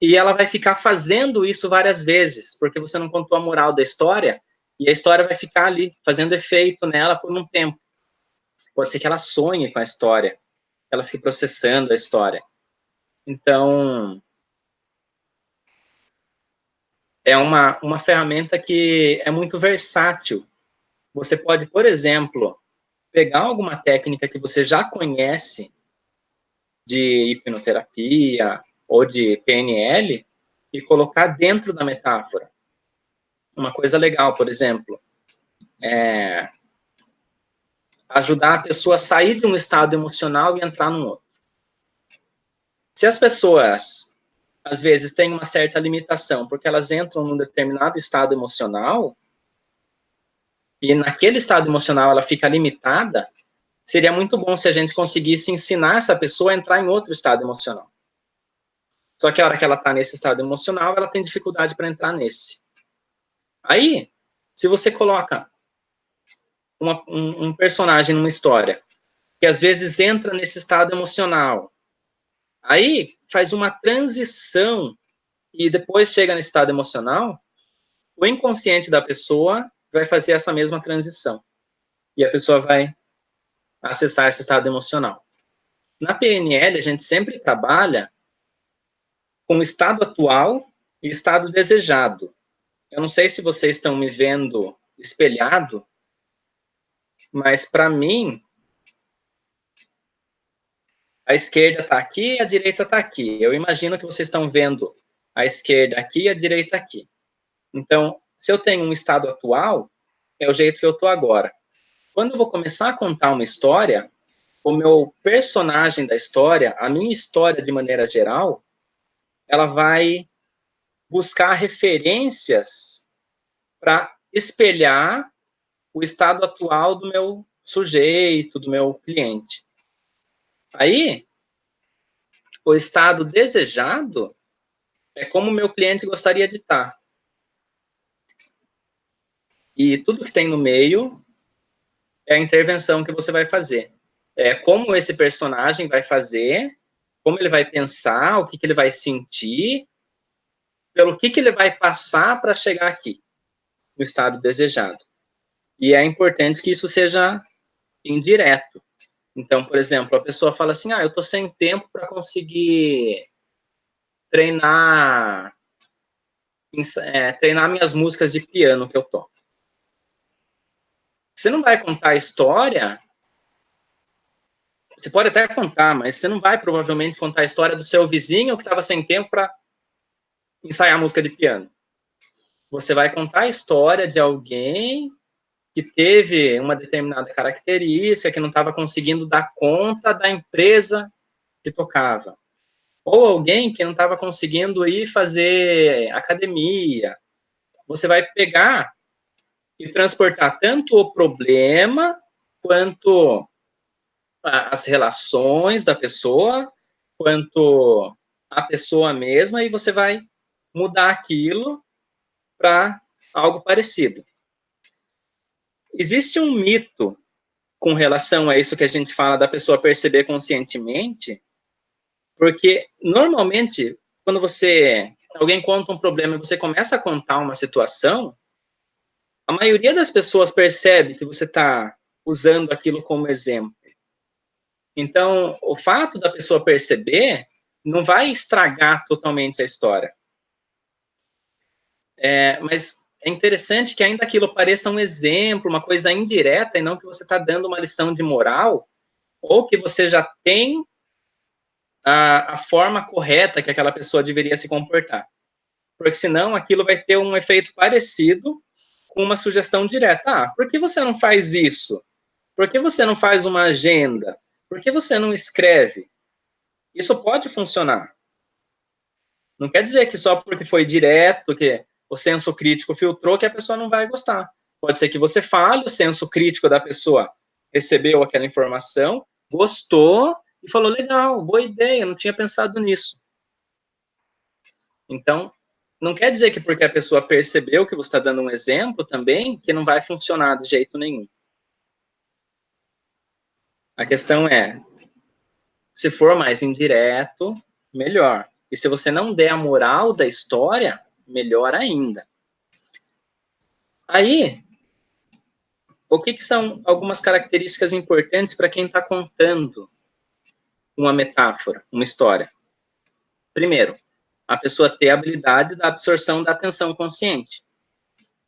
e ela vai ficar fazendo isso várias vezes, porque você não contou a moral da história, e a história vai ficar ali, fazendo efeito nela por um tempo. Pode ser que ela sonhe com a história, ela fique processando a história. Então, é uma ferramenta que é muito versátil. Você pode, por exemplo, pegar alguma técnica que você já conhece de hipnoterapia ou de PNL e colocar dentro da metáfora. Uma coisa legal, por exemplo, é ajudar a pessoa a sair de um estado emocional e entrar num outro. Se as pessoas, às vezes, têm uma certa limitação, porque elas entram num determinado estado emocional, e naquele estado emocional ela fica limitada, seria muito bom se a gente conseguisse ensinar essa pessoa a entrar em outro estado emocional. Só que a hora que ela está nesse estado emocional, ela tem dificuldade para entrar nesse. Aí, se você coloca um personagem numa história, que às vezes entra nesse estado emocional, aí faz uma transição e depois chega nesse estado emocional, o inconsciente da pessoa vai fazer essa mesma transição. E a pessoa vai acessar esse estado emocional. Na PNL, a gente sempre trabalha com o estado atual e estado desejado. Eu não sei se vocês estão me vendo espelhado, mas para mim, a esquerda está aqui e a direita está aqui. Eu imagino que vocês estão vendo a esquerda aqui e a direita aqui. Então, se eu tenho um estado atual, é o jeito que eu estou agora. Quando eu vou começar a contar uma história, o meu personagem da história, a minha história de maneira geral, ela vai buscar referências para espelhar o estado atual do meu sujeito, do meu cliente. Aí, o estado desejado é como o meu cliente gostaria de estar. E tudo que tem no meio é a intervenção que você vai fazer. É como esse personagem vai fazer, como ele vai pensar, o que ele vai sentir, pelo que ele vai passar para chegar aqui, no estado desejado. E é importante que isso seja indireto. Então, por exemplo, a pessoa fala assim, eu estou sem tempo para conseguir treinar minhas músicas de piano que eu toco. Você não vai contar a história, você pode até contar, mas você não vai provavelmente contar a história do seu vizinho que estava sem tempo para ensaiar música de piano. Você vai contar a história de alguém que teve uma determinada característica, que não estava conseguindo dar conta da empresa que tocava. Ou alguém que não estava conseguindo ir fazer academia. Você vai pegar e transportar tanto o problema quanto as relações da pessoa, quanto a pessoa mesma, e você vai mudar aquilo para algo parecido. Existe um mito com relação a isso que a gente fala da pessoa perceber conscientemente, porque normalmente quando alguém conta um problema e você começa a contar uma situação, a maioria das pessoas percebe que você está usando aquilo como exemplo. Então, o fato da pessoa perceber não vai estragar totalmente a história. Mas é interessante que ainda aquilo pareça um exemplo, uma coisa indireta, e não que você está dando uma lição de moral, ou que você já tem a forma correta que aquela pessoa deveria se comportar. Porque senão aquilo vai ter um efeito parecido com uma sugestão direta. Por que você não faz isso? Por que você não faz uma agenda? Por que você não escreve? Isso pode funcionar. Não quer dizer que só porque foi direto, que o senso crítico filtrou, que a pessoa não vai gostar. Pode ser que você fale, o senso crítico da pessoa recebeu aquela informação, gostou e falou, legal, boa ideia, não tinha pensado nisso. Então, não quer dizer que porque a pessoa percebeu que você está dando um exemplo também, que não vai funcionar de jeito nenhum. A questão é, se for mais indireto, melhor. E se você não der a moral da história, melhor ainda. Aí, o que são algumas características importantes para quem está contando uma metáfora, uma história? Primeiro, a pessoa ter a habilidade da absorção da atenção consciente.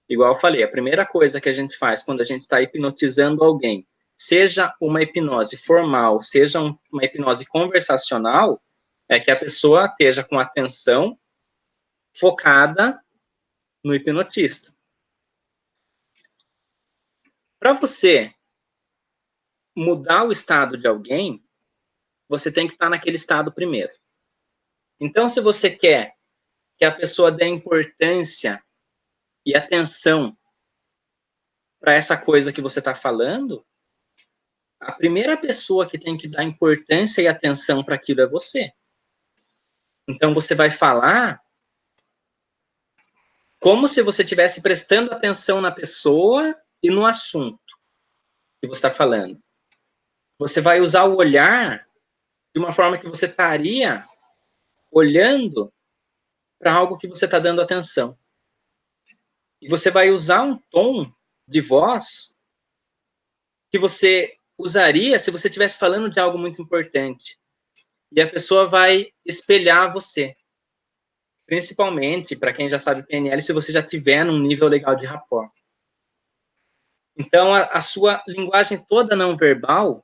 Igual eu falei, a primeira coisa que a gente faz quando a gente está hipnotizando alguém, seja uma hipnose formal, seja uma hipnose conversacional, é que a pessoa esteja com a atenção focada no hipnotista. Para você mudar o estado de alguém, você tem que estar naquele estado primeiro. Então, se você quer que a pessoa dê importância e atenção para essa coisa que você está falando, a primeira pessoa que tem que dar importância e atenção para aquilo é você. Então, você vai falar como se você estivesse prestando atenção na pessoa e no assunto que você está falando. Você vai usar o olhar de uma forma que você estaria olhando para algo que você está dando atenção. E você vai usar um tom de voz que você usaria se você estivesse falando de algo muito importante. E a pessoa vai espelhar você. Principalmente, para quem já sabe PNL, se você já tiver num nível legal de rapport. Então, a sua linguagem toda não verbal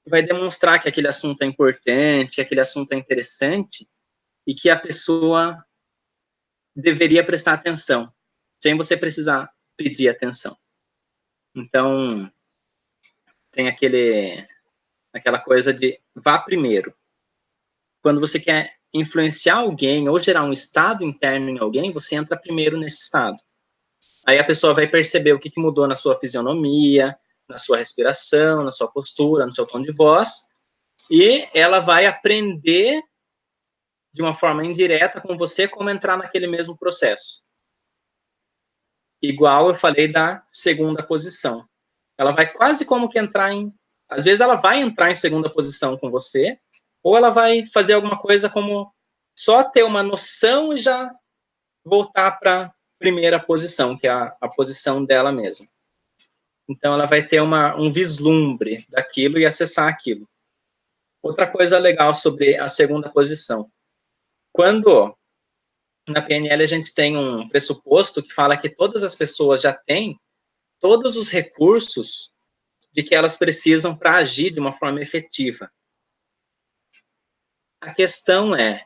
vai demonstrar que aquele assunto é importante, que aquele assunto é interessante, e que a pessoa deveria prestar atenção, sem você precisar pedir atenção. Então, tem aquela coisa de vá primeiro. Quando você quer influenciar alguém ou gerar um estado interno em alguém, você entra primeiro nesse estado. Aí a pessoa vai perceber o que mudou na sua fisionomia, na sua respiração, na sua postura, no seu tom de voz, e ela vai aprender de uma forma indireta com você como entrar naquele mesmo processo. Igual eu falei da segunda posição. Ela vai quase como que entrar em... Às vezes ela vai entrar em segunda posição com você, ou ela vai fazer alguma coisa como só ter uma noção e já voltar para primeira posição, que é a posição dela mesma. Então, ela vai ter um vislumbre daquilo e acessar aquilo. Outra coisa legal sobre a segunda posição. Quando na PNL a gente tem um pressuposto que fala que todas as pessoas já têm todos os recursos de que elas precisam para agir de uma forma efetiva. A questão é,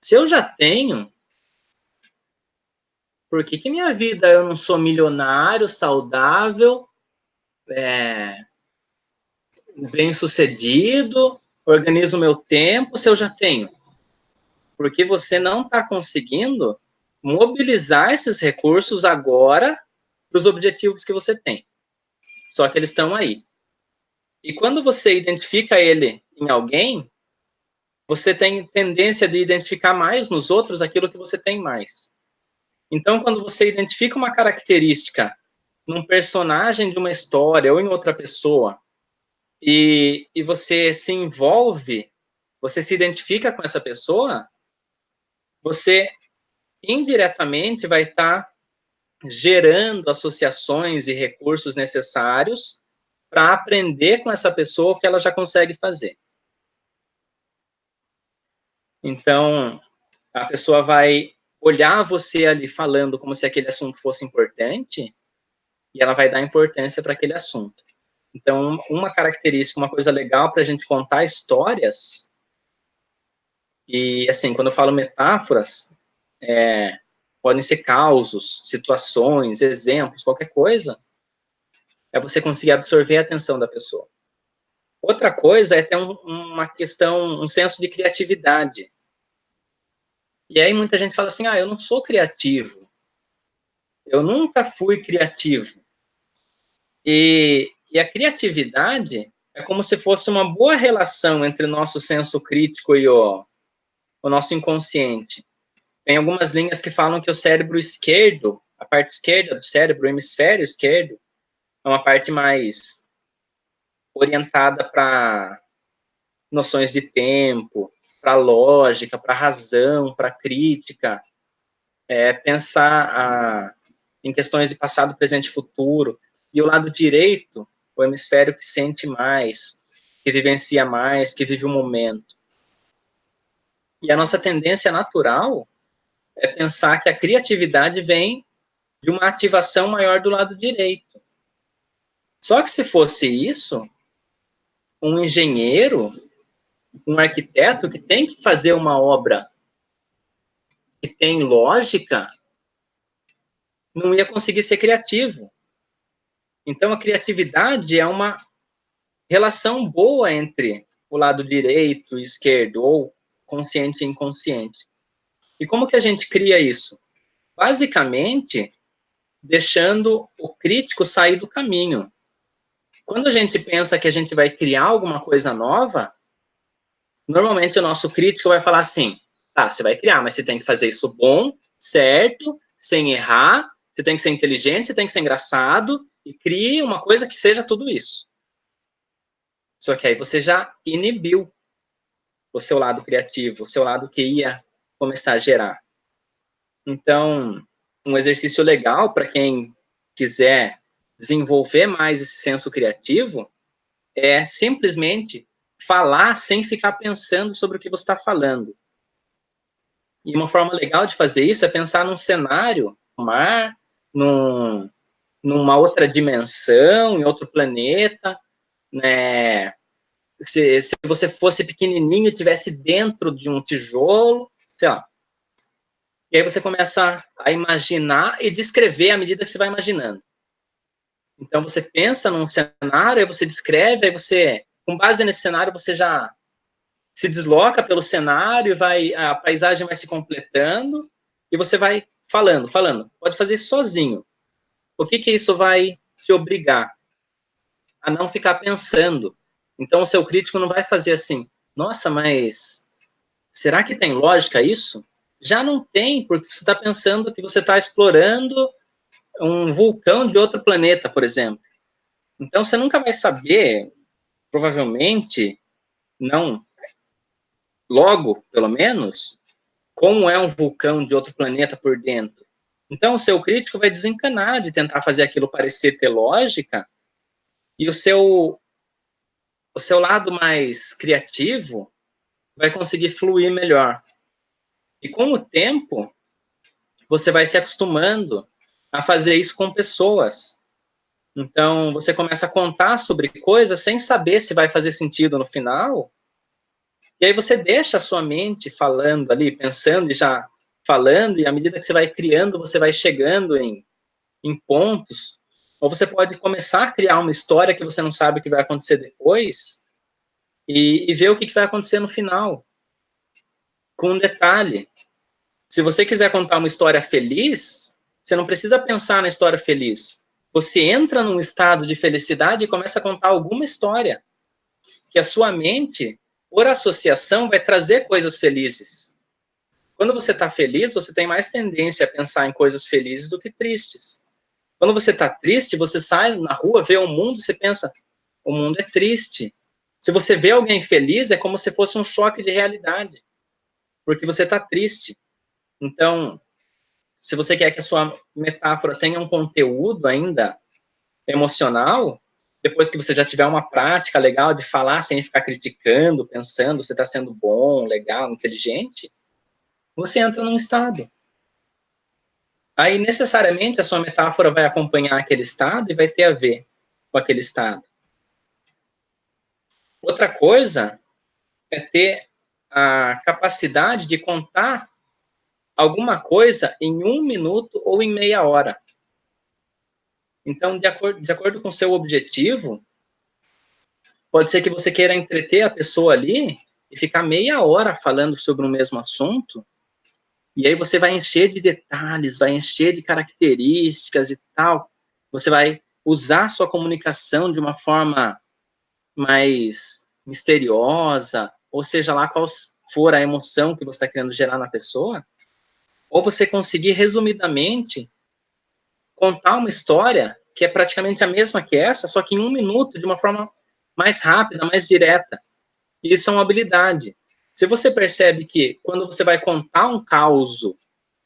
se eu já tenho, por que minha vida eu não sou milionário, saudável, bem-sucedido, organizo o meu tempo, se eu já tenho? Porque você não está conseguindo mobilizar esses recursos agora para os objetivos que você tem. Só que eles estão aí. E quando você identifica ele em alguém, você tem tendência de identificar mais nos outros aquilo que você tem mais. Então, quando você identifica uma característica num personagem de uma história ou em outra pessoa, e você se envolve, você se identifica com essa pessoa, você indiretamente vai estar gerando associações e recursos necessários para aprender com essa pessoa o que ela já consegue fazer. Então, a pessoa vai olhar você ali falando como se aquele assunto fosse importante e ela vai dar importância para aquele assunto. Então, uma característica, uma coisa legal para a gente contar histórias, e assim, quando eu falo metáforas, podem ser causos, situações, exemplos, qualquer coisa, é você conseguir absorver a atenção da pessoa. Outra coisa é ter uma questão, um senso de criatividade. E aí muita gente fala assim, eu não sou criativo. Eu nunca fui criativo. E a criatividade é como se fosse uma boa relação entre o nosso senso crítico e o nosso inconsciente. Tem algumas linhas que falam que o cérebro esquerdo, a parte esquerda do cérebro, o hemisfério esquerdo, é uma parte mais orientada para noções de tempo, para lógica, para razão, para crítica, pensar em questões de passado, presente e futuro. E o lado direito, o hemisfério que sente mais, que vivencia mais, que vive o momento. E a nossa tendência natural é pensar que a criatividade vem de uma ativação maior do lado direito. Só que se fosse isso, um engenheiro, um arquiteto que tem que fazer uma obra que tem lógica, não ia conseguir ser criativo. Então, a criatividade é uma relação boa entre o lado direito e esquerdo, ou consciente e inconsciente. E como que a gente cria isso? Basicamente, deixando o crítico sair do caminho. Quando a gente pensa que a gente vai criar alguma coisa nova, normalmente o nosso crítico vai falar assim, você vai criar, mas você tem que fazer isso bom, certo, sem errar, você tem que ser inteligente, você tem que ser engraçado, e crie uma coisa que seja tudo isso. Só que aí você já inibiu o seu lado criativo, o seu lado que ia começar a gerar. Então, um exercício legal para quem quiser desenvolver mais esse senso criativo é simplesmente falar sem ficar pensando sobre o que você está falando. E uma forma legal de fazer isso é pensar num cenário, no mar, numa outra dimensão, em outro planeta, né? Se você fosse pequenininho e estivesse dentro de um tijolo, sei lá. E aí você começa a imaginar e descrever à medida que você vai imaginando. Então você pensa num cenário, aí você descreve, aí você, com base nesse cenário, você já se desloca pelo cenário, a paisagem vai se completando, e você vai falando. Pode fazer isso sozinho. O que isso vai te obrigar? A não ficar pensando. Então, o seu crítico não vai fazer assim, nossa, mas será que tem lógica isso? Já não tem, porque você está pensando que você está explorando um vulcão de outro planeta, por exemplo. Então, você nunca vai saber, provavelmente, não, logo, pelo menos, como é um vulcão de outro planeta por dentro. Então, o seu crítico vai desencanar de tentar fazer aquilo parecer ter lógica, e o seu lado mais criativo vai conseguir fluir melhor. E com o tempo, você vai se acostumando a fazer isso com pessoas. Então, você começa a contar sobre coisas sem saber se vai fazer sentido no final, e aí você deixa a sua mente falando ali, pensando e já falando, e à medida que você vai criando, você vai chegando em pontos, ou você pode começar a criar uma história que você não sabe o que vai acontecer depois, e ver o que vai acontecer no final. Com um detalhe, se você quiser contar uma história feliz, você não precisa pensar na história feliz. Você entra num estado de felicidade e começa a contar alguma história, que a sua mente, por associação, vai trazer coisas felizes. Quando você está feliz, você tem mais tendência a pensar em coisas felizes do que tristes. Quando você está triste, você sai na rua, vê o mundo, você pensa, o mundo é triste. Se você vê alguém feliz, é como se fosse um choque de realidade, porque você está triste. Então, se você quer que a sua metáfora tenha um conteúdo ainda emocional, depois que você já tiver uma prática legal de falar sem ficar criticando, pensando, você está sendo bom, legal, inteligente, você entra num estado. Aí, necessariamente, a sua metáfora vai acompanhar aquele estado e vai ter a ver com aquele estado. Outra coisa é ter a capacidade de contar alguma coisa em 1 minuto ou em meia hora. Então, de acordo com o seu objetivo, pode ser que você queira entreter a pessoa ali e ficar meia hora falando sobre o mesmo assunto, e aí você vai encher de detalhes, vai encher de características e tal. Você vai usar a sua comunicação de uma forma mais misteriosa, ou seja lá qual for a emoção que você está querendo gerar na pessoa, ou você conseguir, resumidamente, contar uma história que é praticamente a mesma que essa, só que em 1 minuto, de uma forma mais rápida, mais direta. Isso é uma habilidade. Se você percebe que, quando você vai contar um caos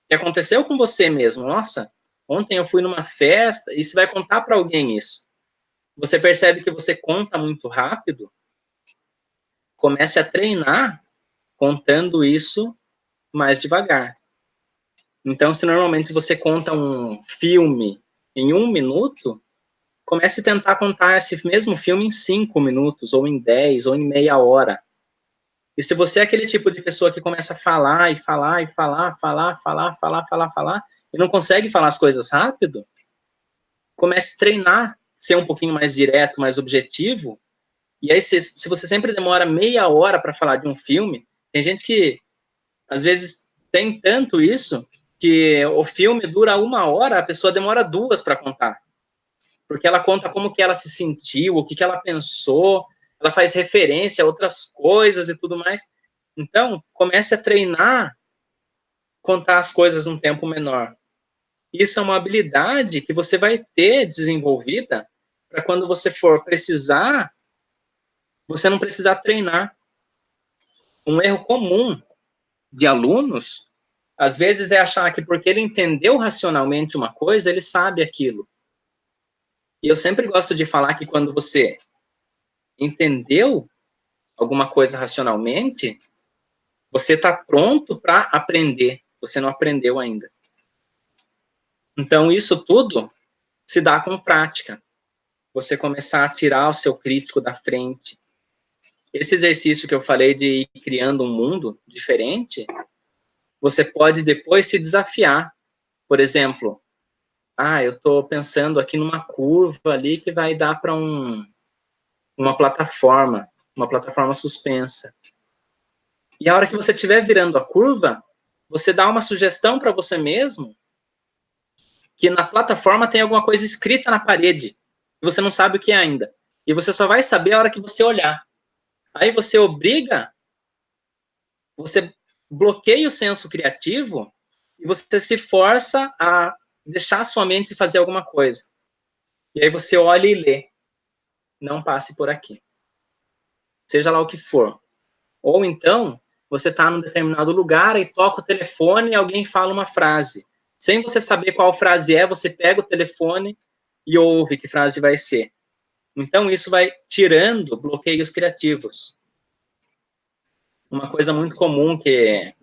que aconteceu com você mesmo, nossa, ontem eu fui numa festa, e você vai contar para alguém isso, você percebe que você conta muito rápido, comece a treinar contando isso mais devagar. Então, se normalmente você conta um filme em 1 minuto, comece a tentar contar esse mesmo filme em 5 minutos, ou em 10, ou em meia hora. E se você é aquele tipo de pessoa que começa a falar, e falar, e não consegue falar as coisas rápido, comece a treinar, ser um pouquinho mais direto, mais objetivo, e aí se você sempre demora meia hora para falar de um filme, tem gente que, às vezes, tem tanto isso, que o filme dura 1 hora, a pessoa demora 2 para contar. Porque ela conta como que ela se sentiu, o que ela pensou, ela faz referência a outras coisas e tudo mais. Então, comece a treinar contar as coisas num tempo menor. Isso é uma habilidade que você vai ter desenvolvida para quando você for precisar, você não precisar treinar. Um erro comum de alunos, às vezes, é achar que porque ele entendeu racionalmente uma coisa, ele sabe aquilo. E eu sempre gosto de falar que quando você entendeu alguma coisa racionalmente, você está pronto para aprender. Você não aprendeu ainda. Então, isso tudo se dá com prática. Você começar a tirar o seu crítico da frente. Esse exercício que eu falei de ir criando um mundo diferente, você pode depois se desafiar. Por exemplo, eu estou pensando aqui numa curva ali que vai dar para uma plataforma suspensa. E a hora que você estiver virando a curva, você dá uma sugestão para você mesmo que na plataforma tem alguma coisa escrita na parede. Você não sabe o que é ainda. E você só vai saber a hora que você olhar. Aí você você bloqueia o senso criativo e você se força a deixar a sua mente fazer alguma coisa. E aí você olha e lê. Não passe por aqui. Seja lá o que for. Ou então, você está num determinado lugar e toca o telefone e alguém fala uma frase. Sem você saber qual frase é, você pega o telefone e ouve que frase vai ser. Então, isso vai tirando bloqueios criativos. Uma coisa muito comum que,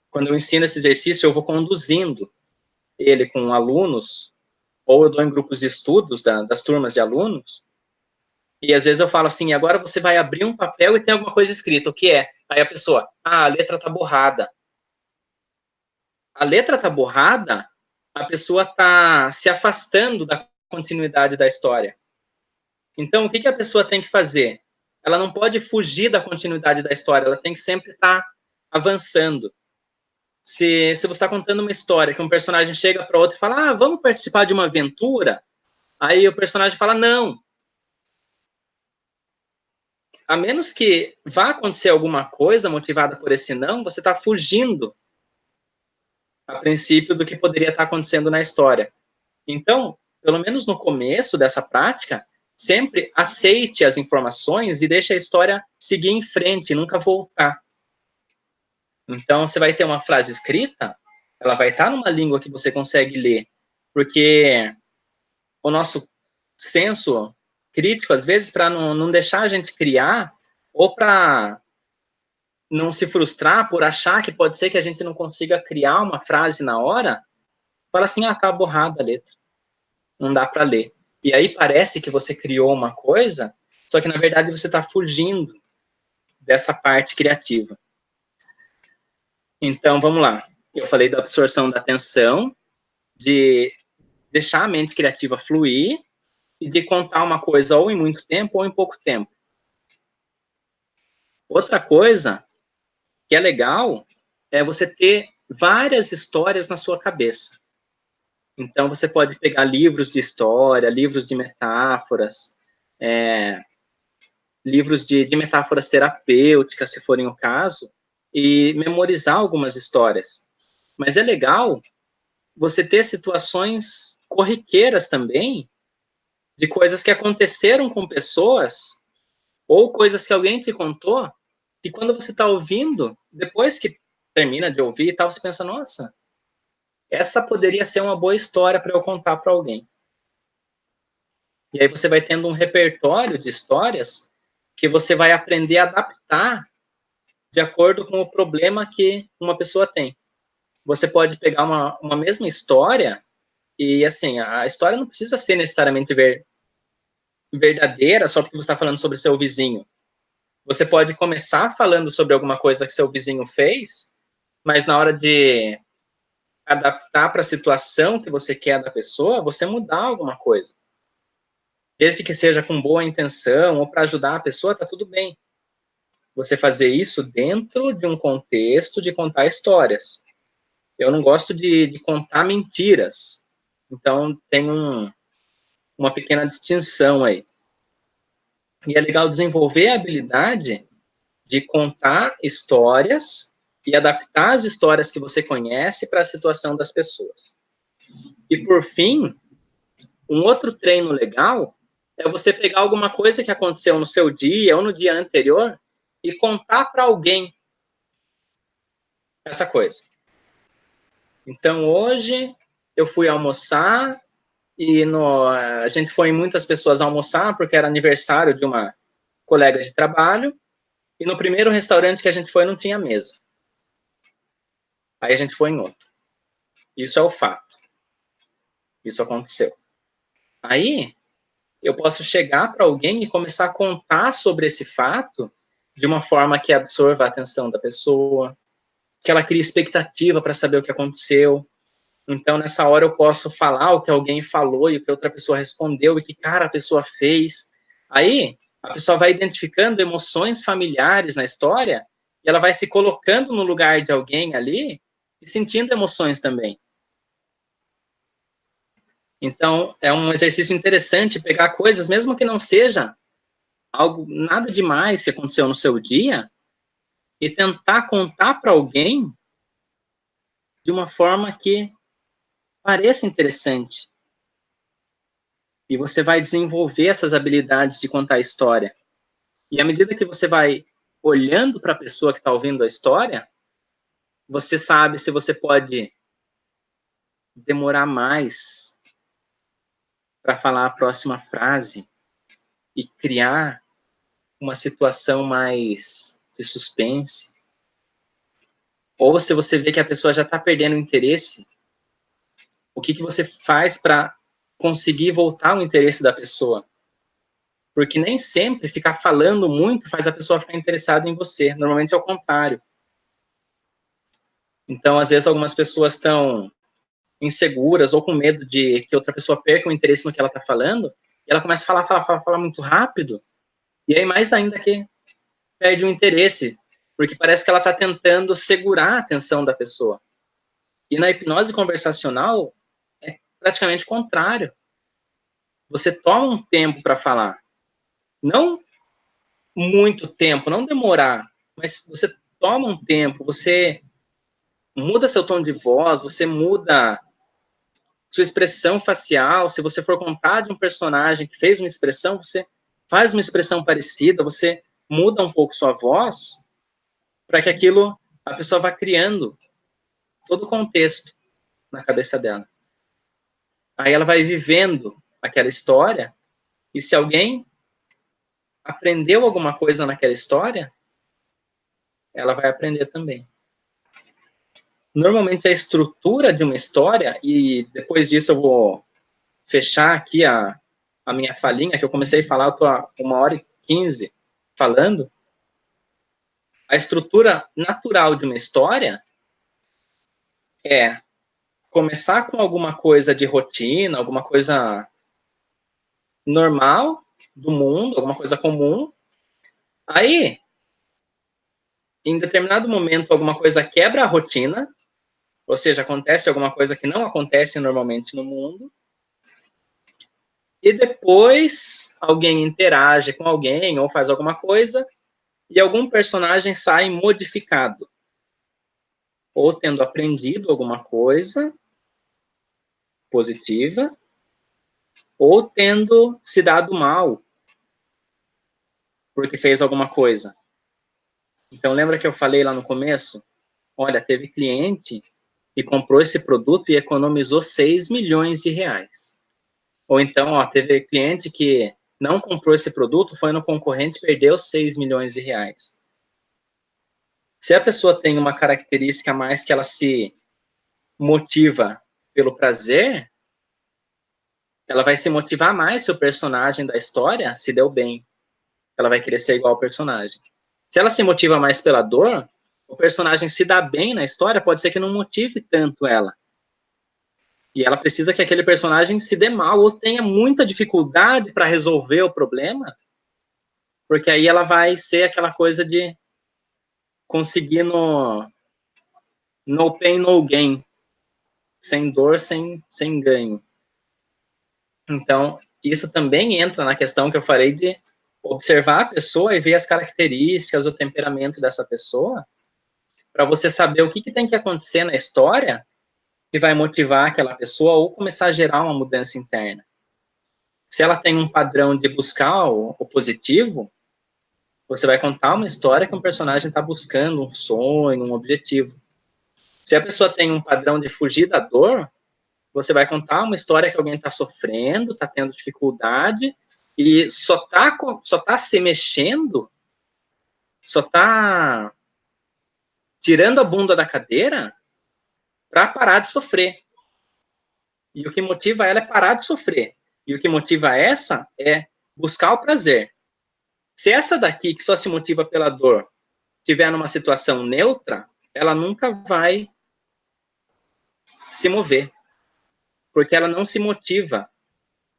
quando eu ensino esse exercício, eu vou conduzindo ele com alunos, ou eu dou em grupos de estudos das turmas de alunos, e às vezes eu falo assim, agora você vai abrir um papel e tem alguma coisa escrita, o que é? Aí a pessoa, a letra tá borrada. A letra tá borrada, a pessoa tá se afastando da continuidade da história. Então, o que a pessoa tem que fazer? Ela não pode fugir da continuidade da história, ela tem que sempre estar avançando. Se você está contando uma história que um personagem chega para outro e fala, vamos participar de uma aventura, aí o personagem fala, não. A menos que vá acontecer alguma coisa motivada por esse não, você está fugindo, a princípio, do que poderia estar acontecendo na história. Então, pelo menos no começo dessa prática, sempre aceite as informações e deixe a história seguir em frente, nunca voltar. Então, você vai ter uma frase escrita, ela vai estar numa língua que você consegue ler, porque o nosso senso crítico, às vezes, para não deixar a gente criar, ou para não se frustrar por achar que pode ser que a gente não consiga criar uma frase na hora, fala assim, tá borrada a letra, não dá para ler. E aí parece que você criou uma coisa, só que na verdade você está fugindo dessa parte criativa. Então, vamos lá. Eu falei da absorção da atenção, de deixar a mente criativa fluir e de contar uma coisa ou em muito tempo ou em pouco tempo. Outra coisa que é legal é você ter várias histórias na sua cabeça. Então, você pode pegar livros de história, livros de metáforas, livros de metáforas terapêuticas, se forem o caso, e memorizar algumas histórias. Mas é legal você ter situações corriqueiras também, de coisas que aconteceram com pessoas, ou coisas que alguém te contou, que quando você está ouvindo, depois que termina de ouvir e tal, você pensa, nossa, essa poderia ser uma boa história para eu contar para alguém. E aí você vai tendo um repertório de histórias que você vai aprender a adaptar de acordo com o problema que uma pessoa tem. Você pode pegar uma mesma história e, assim, a história não precisa ser necessariamente verdadeira só porque você está falando sobre seu vizinho. Você pode começar falando sobre alguma coisa que seu vizinho fez, mas na hora de adaptar para a situação que você quer da pessoa, você mudar alguma coisa. Desde que seja com boa intenção ou para ajudar a pessoa, tá tudo bem. Você fazer isso dentro de um contexto de contar histórias. Eu não gosto de contar mentiras. Então, tem uma pequena distinção aí. E é legal desenvolver a habilidade de contar histórias e adaptar as histórias que você conhece para a situação das pessoas. E, por fim, um outro treino legal é você pegar alguma coisa que aconteceu no seu dia ou no dia anterior e contar para alguém essa coisa. Então, hoje, eu fui almoçar e a gente foi muitas pessoas almoçar porque era aniversário de uma colega de trabalho, e no primeiro restaurante que a gente foi não tinha mesa. Aí a gente foi em outro. Isso é o fato. Isso aconteceu. Aí, eu posso chegar para alguém e começar a contar sobre esse fato de uma forma que absorva a atenção da pessoa, que ela crie expectativa para saber o que aconteceu. Então, nessa hora, eu posso falar o que alguém falou e o que outra pessoa respondeu e que cara a pessoa fez. Aí, a pessoa vai identificando emoções familiares na história e ela vai se colocando no lugar de alguém ali e sentindo emoções também. Então, é um exercício interessante pegar coisas, mesmo que não seja algo, nada demais que aconteceu no seu dia, e tentar contar para alguém de uma forma que pareça interessante. E você vai desenvolver essas habilidades de contar a história. E à medida que você vai olhando para a pessoa que está ouvindo a história, você sabe se você pode demorar mais para falar a próxima frase e criar uma situação mais de suspense. Ou se você vê que a pessoa já está perdendo o interesse, o que você faz para conseguir voltar o interesse da pessoa? Porque nem sempre ficar falando muito faz a pessoa ficar interessada em você. Normalmente é o contrário. Então, às vezes, algumas pessoas estão inseguras ou com medo de que outra pessoa perca o interesse no que ela está falando, e ela começa a falar muito rápido, e aí mais ainda que perde o interesse, porque parece que ela está tentando segurar a atenção da pessoa. E na hipnose conversacional, é praticamente o contrário. Você toma um tempo para falar. Não muito tempo, não demorar, mas você toma um tempo, você muda seu tom de voz, você muda sua expressão facial. Se você for contar de um personagem que fez uma expressão, você faz uma expressão parecida, você muda um pouco sua voz para que aquilo, a pessoa vá criando todo o contexto na cabeça dela. Aí ela vai vivendo aquela história, e se alguém aprendeu alguma coisa naquela história, ela vai aprender também. Normalmente a estrutura de uma história, e depois disso eu vou fechar aqui a minha falinha, que eu comecei a falar, eu tô há 1h15 falando. A estrutura natural de uma história é começar com alguma coisa de rotina, alguma coisa normal do mundo, alguma coisa comum. Aí, em determinado momento, alguma coisa quebra a rotina, ou seja, acontece alguma coisa que não acontece normalmente no mundo. E depois alguém interage com alguém ou faz alguma coisa e algum personagem sai modificado, ou tendo aprendido alguma coisa positiva, ou tendo se dado mal porque fez alguma coisa. Então, lembra que eu falei lá no começo? Olha, teve cliente que comprou esse produto e economizou 6 milhões de reais. Ou então, teve cliente que não comprou esse produto, foi no concorrente e perdeu 6 milhões de reais. Se a pessoa tem uma característica a mais que ela se motiva pelo prazer, ela vai se motivar mais se o personagem da história se deu bem. Ela vai querer ser igual ao personagem. Se ela se motiva mais pela dor, o personagem se dá bem na história, pode ser que não motive tanto ela. E ela precisa que aquele personagem se dê mal ou tenha muita dificuldade para resolver o problema, porque aí ela vai ser aquela coisa de conseguir no pain, no gain. Sem dor, sem ganho. Então, isso também entra na questão que eu falei de observar a pessoa e ver as características, o temperamento dessa pessoa, para você saber o que tem que acontecer na história que vai motivar aquela pessoa ou começar a gerar uma mudança interna. Se ela tem um padrão de buscar o positivo, você vai contar uma história que um personagem está buscando um sonho, um objetivo. Se a pessoa tem um padrão de fugir da dor, você vai contar uma história que alguém está sofrendo, está tendo dificuldade, E só tá se mexendo, só tá tirando a bunda da cadeira para parar de sofrer. E o que motiva ela é parar de sofrer. E o que motiva essa é buscar o prazer. Se essa daqui, que só se motiva pela dor, estiver numa situação neutra, ela nunca vai se mover. Porque ela não se motiva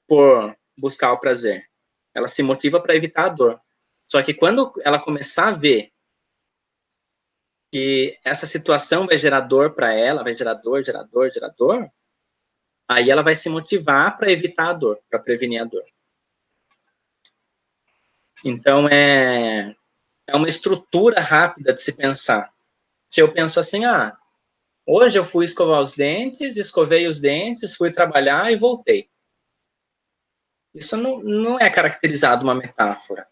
por buscar o prazer. Ela se motiva para evitar a dor. Só que quando ela começar a ver que essa situação vai gerar dor para ela, vai gerar dor, aí ela vai se motivar para evitar a dor, para prevenir a dor. Então, é uma estrutura rápida de se pensar. Se eu penso assim, hoje eu fui escovar os dentes, escovei os dentes, fui trabalhar e voltei. Isso não é caracterizado uma metáfora.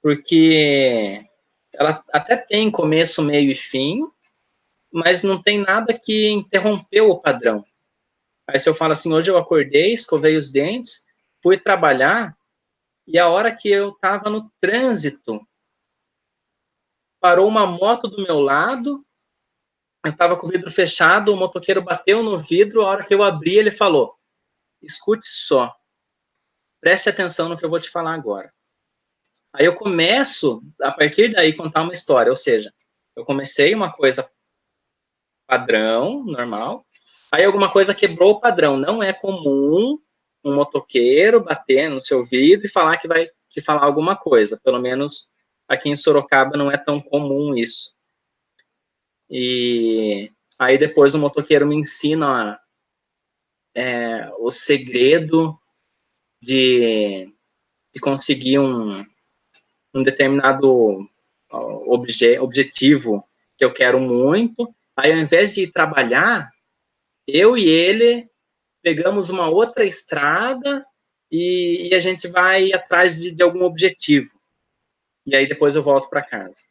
Porque ela até tem começo, meio e fim, mas não tem nada que interrompeu o padrão. Aí se eu falo assim, hoje eu acordei, escovei os dentes, fui trabalhar, e a hora que eu estava no trânsito, parou uma moto do meu lado, eu estava com o vidro fechado, o motoqueiro bateu no vidro, a hora que eu abri, ele falou, escute só, preste atenção no que eu vou te falar agora. Aí eu começo, a partir daí, contar uma história, ou seja, eu comecei uma coisa padrão, normal, aí alguma coisa quebrou o padrão. Não é comum um motoqueiro bater no seu vidro e falar que vai te falar alguma coisa, pelo menos aqui em Sorocaba não é tão comum isso. E aí depois o motoqueiro me ensina o segredo de conseguir um determinado objetivo que eu quero muito. Aí ao invés de ir trabalhar, eu e ele pegamos uma outra estrada e a gente vai atrás de algum objetivo. E aí depois eu volto para casa.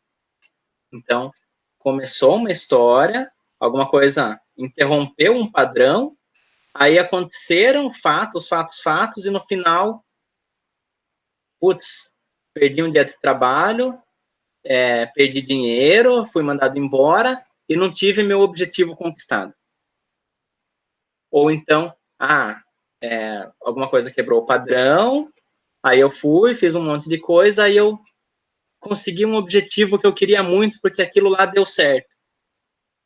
Então, começou uma história, alguma coisa interrompeu um padrão, aí aconteceram fatos, e no final, putz, perdi um dia de trabalho, perdi dinheiro, fui mandado embora e não tive meu objetivo conquistado. Ou então, alguma coisa quebrou o padrão, aí eu fui, fiz um monte de coisa, aí eu consegui um objetivo que eu queria muito, porque aquilo lá deu certo.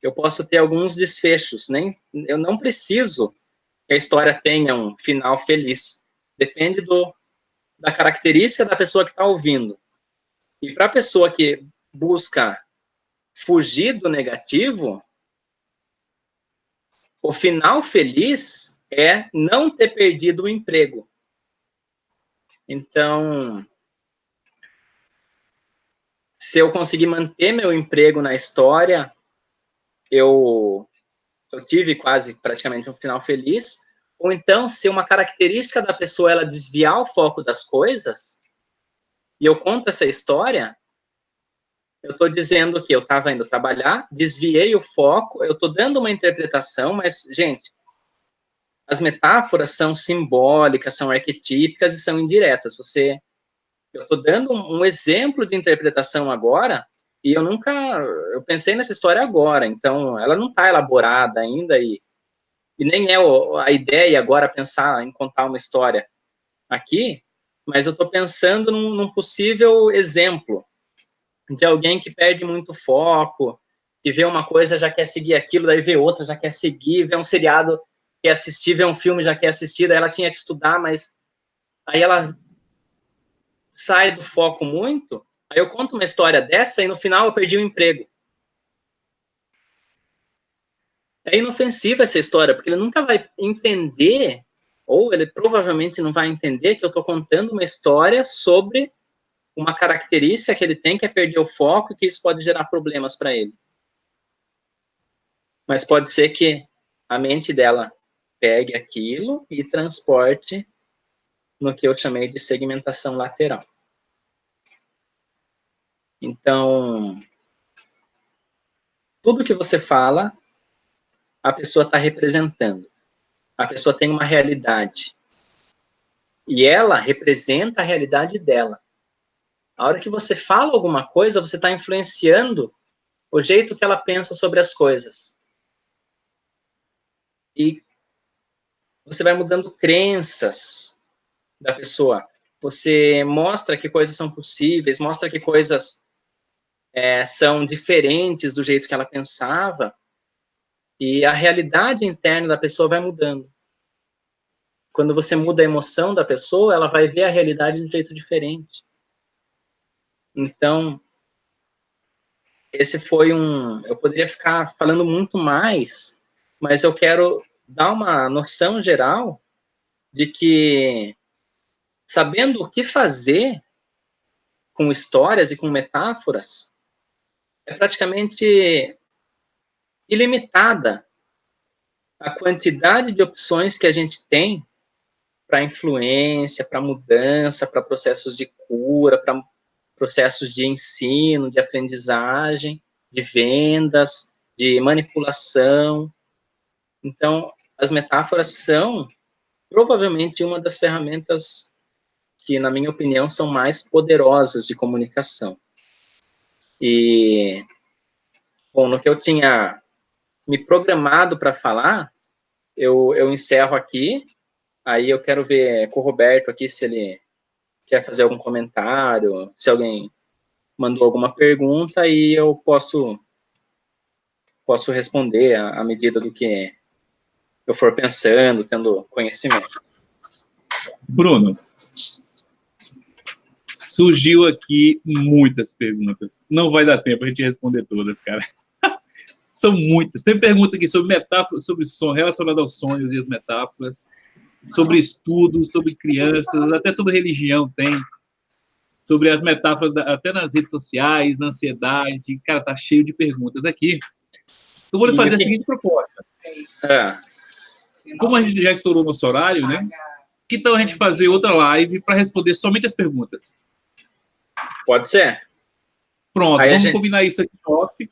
Eu posso ter alguns desfechos, eu não preciso que a história tenha um final feliz. Depende da característica da pessoa que está ouvindo. E para a pessoa que busca fugir do negativo, o final feliz é não ter perdido o emprego. Então, se eu conseguir manter meu emprego na história, eu tive quase praticamente um final feliz. Ou então, se uma característica da pessoa ela desviar o foco das coisas, e eu conto essa história, eu estou dizendo que eu estava indo trabalhar, desviei o foco, eu estou dando uma interpretação, mas, gente, as metáforas são simbólicas, são arquetípicas e são indiretas. Eu estou dando um exemplo de interpretação agora, e eu pensei nessa história agora, então ela não está elaborada ainda, e nem é a ideia agora pensar em contar uma história aqui, mas eu estou pensando num possível exemplo de alguém que perde muito foco, que vê uma coisa, já quer seguir aquilo, daí vê outra, já quer seguir, vê um seriado, quer assistir, vê um filme, já quer assistir, daí ela tinha que estudar, mas aí ela sai do foco muito, aí eu conto uma história dessa e no final eu perdi o emprego. É inofensiva essa história, porque ele nunca vai entender, ou ele provavelmente não vai entender que eu estou contando uma história sobre uma característica que ele tem, que é perder o foco, e que isso pode gerar problemas para ele. Mas pode ser que a mente dela pegue aquilo e transporte no que eu chamei de segmentação lateral. Então, tudo que você fala, a pessoa está representando. A pessoa tem uma realidade. E ela representa a realidade dela. A hora que você fala alguma coisa, você está influenciando o jeito que ela pensa sobre as coisas. E você vai mudando crenças da pessoa. Você mostra que coisas são possíveis, mostra que coisas são diferentes do jeito que ela pensava, e a realidade interna da pessoa vai mudando. Quando você muda a emoção da pessoa, ela vai ver a realidade de um jeito diferente. Então, esse foi eu poderia ficar falando muito mais, mas eu quero dar uma noção geral de que, sabendo o que fazer com histórias e com metáforas, é praticamente ilimitada a quantidade de opções que a gente tem para influência, para mudança, para processos de cura, para processos de ensino, de aprendizagem, de vendas, de manipulação. Então, as metáforas são provavelmente uma das ferramentas que, na minha opinião, são mais poderosas de comunicação. E, bom, no que eu tinha me programado para falar, eu encerro aqui. Aí eu quero ver com o Roberto aqui se ele quer fazer algum comentário, se alguém mandou alguma pergunta, e eu posso responder à medida do que eu for pensando, tendo conhecimento. Bruno, surgiu aqui muitas perguntas. Não vai dar tempo a gente responder todas, cara. São muitas. Tem pergunta aqui sobre metáforas, sobre som, relacionado aos sonhos e as metáforas, sobre estudos, sobre crianças, até sobre religião tem, sobre as metáforas, até nas redes sociais, na ansiedade. Cara, tá cheio de perguntas aqui. Eu vou lhe fazer a seguinte proposta. Como a gente já estourou nosso horário, né? Que tal a gente fazer outra live para responder somente as perguntas? Pode ser. Pronto, aí vamos combinar isso aqui off.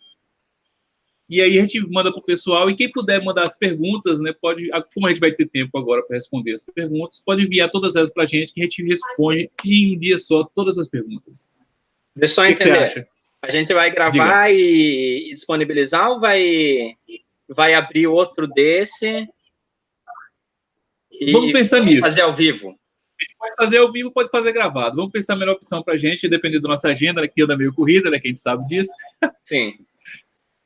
E aí a gente manda para o pessoal, e quem puder mandar as perguntas, né, pode, como a gente vai ter tempo agora para responder as perguntas, pode enviar todas elas para a gente, que a gente responde em um dia só todas as perguntas. Deixa eu só entender. O que você acha? A gente vai gravar e disponibilizar, ou vai abrir outro desse? Vamos pensar nisso. Fazer ao vivo? A gente pode fazer ao vivo, pode fazer gravado. Vamos pensar a melhor opção para a gente, dependendo da nossa agenda, né, que anda meio corrida, né, que a gente sabe disso. Sim.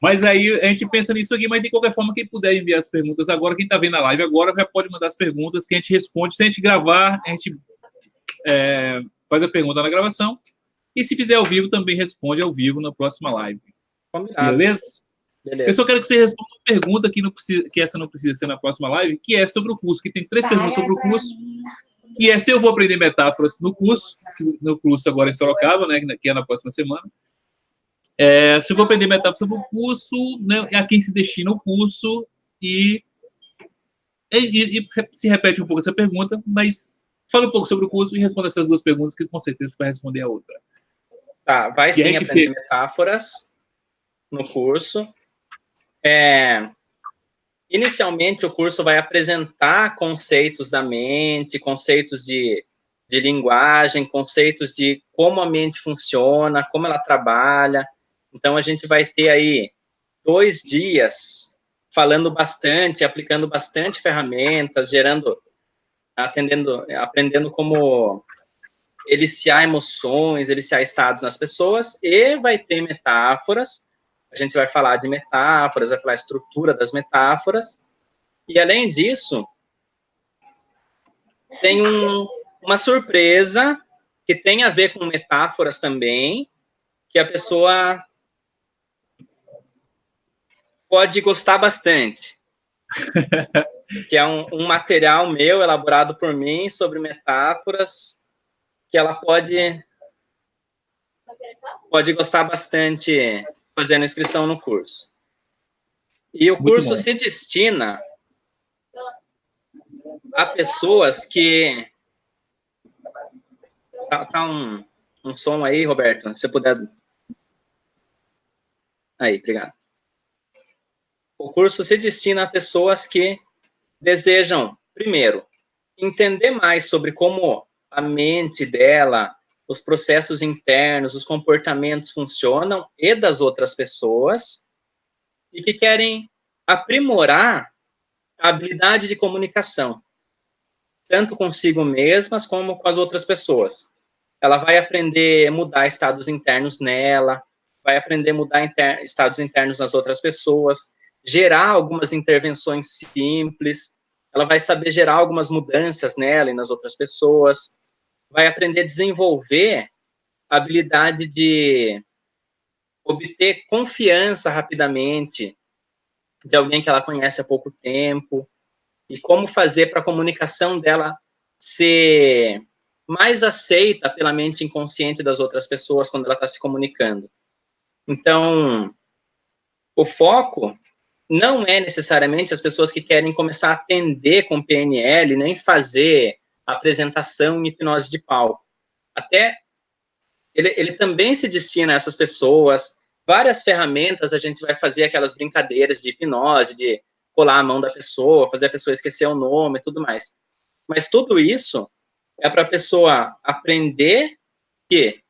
Mas aí a gente pensa nisso aqui, mas de qualquer forma, quem puder enviar as perguntas agora, quem está vendo a live agora, já pode mandar as perguntas que a gente responde. Se a gente gravar, a gente faz a pergunta na gravação. E se fizer ao vivo, também responde ao vivo na próxima live. Combinado. Beleza? Eu só quero que você responda uma pergunta que essa não precisa ser na próxima live, que é sobre o curso, que tem 3 perguntas sobre o curso, que é se eu vou aprender metáforas no curso agora em Sorocaba, né, que é na próxima semana. Se eu vou aprender metáforas sobre o curso, né, a quem se destina o curso, e se repete um pouco essa pergunta, mas fala um pouco sobre o curso e responda essas 2 perguntas, que com certeza você vai responder a outra. Tá, vai sim aprender metáforas no curso. Inicialmente, o curso vai apresentar conceitos da mente, conceitos de linguagem, conceitos de como a mente funciona, como ela trabalha. Então, a gente vai ter aí 2 dias falando bastante, aplicando bastante ferramentas, aprendendo como eliciar emoções, eliciar estados nas pessoas, e vai ter metáforas. A gente vai falar de metáforas, vai falar a estrutura das metáforas, e além disso, tem uma surpresa que tem a ver com metáforas também, que a pessoa pode gostar bastante. Que é um material meu, elaborado por mim, sobre metáforas, que ela pode gostar bastante fazendo inscrição no curso. E o curso se destina a pessoas que... Tá um som aí, Roberto, se você puder... Aí, obrigado. O curso se destina a pessoas que desejam, primeiro, entender mais sobre como a mente dela, os processos internos, os comportamentos funcionam e das outras pessoas, e que querem aprimorar a habilidade de comunicação, tanto consigo mesmas como com as outras pessoas. Ela vai aprender a mudar estados internos nela, vai aprender a mudar estados internos nas outras pessoas, gerar algumas intervenções simples, ela vai saber gerar algumas mudanças nela e nas outras pessoas, vai aprender a desenvolver a habilidade de obter confiança rapidamente de alguém que ela conhece há pouco tempo, e como fazer para a comunicação dela ser mais aceita pela mente inconsciente das outras pessoas quando ela está se comunicando. Então, o foco não é necessariamente as pessoas que querem começar a atender com PNL, nem fazer apresentação em hipnose de palco. Até ele também se destina a essas pessoas. Várias ferramentas a gente vai fazer aquelas brincadeiras de hipnose, de colar a mão da pessoa, fazer a pessoa esquecer o nome e tudo mais. Mas tudo isso é para a pessoa aprender que,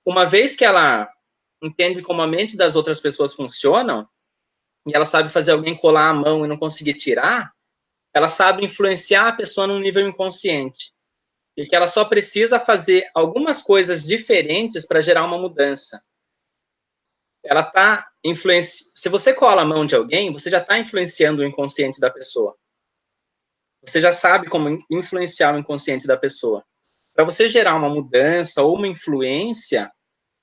uma vez que ela entende como a mente das outras pessoas funcionam, e ela sabe fazer alguém colar a mão e não conseguir tirar, ela sabe influenciar a pessoa num nível inconsciente. E que ela só precisa fazer algumas coisas diferentes para gerar uma mudança. Ela está se você cola a mão de alguém, você já está influenciando o inconsciente da pessoa. Você já sabe como influenciar o inconsciente da pessoa. Para você gerar uma mudança ou uma influência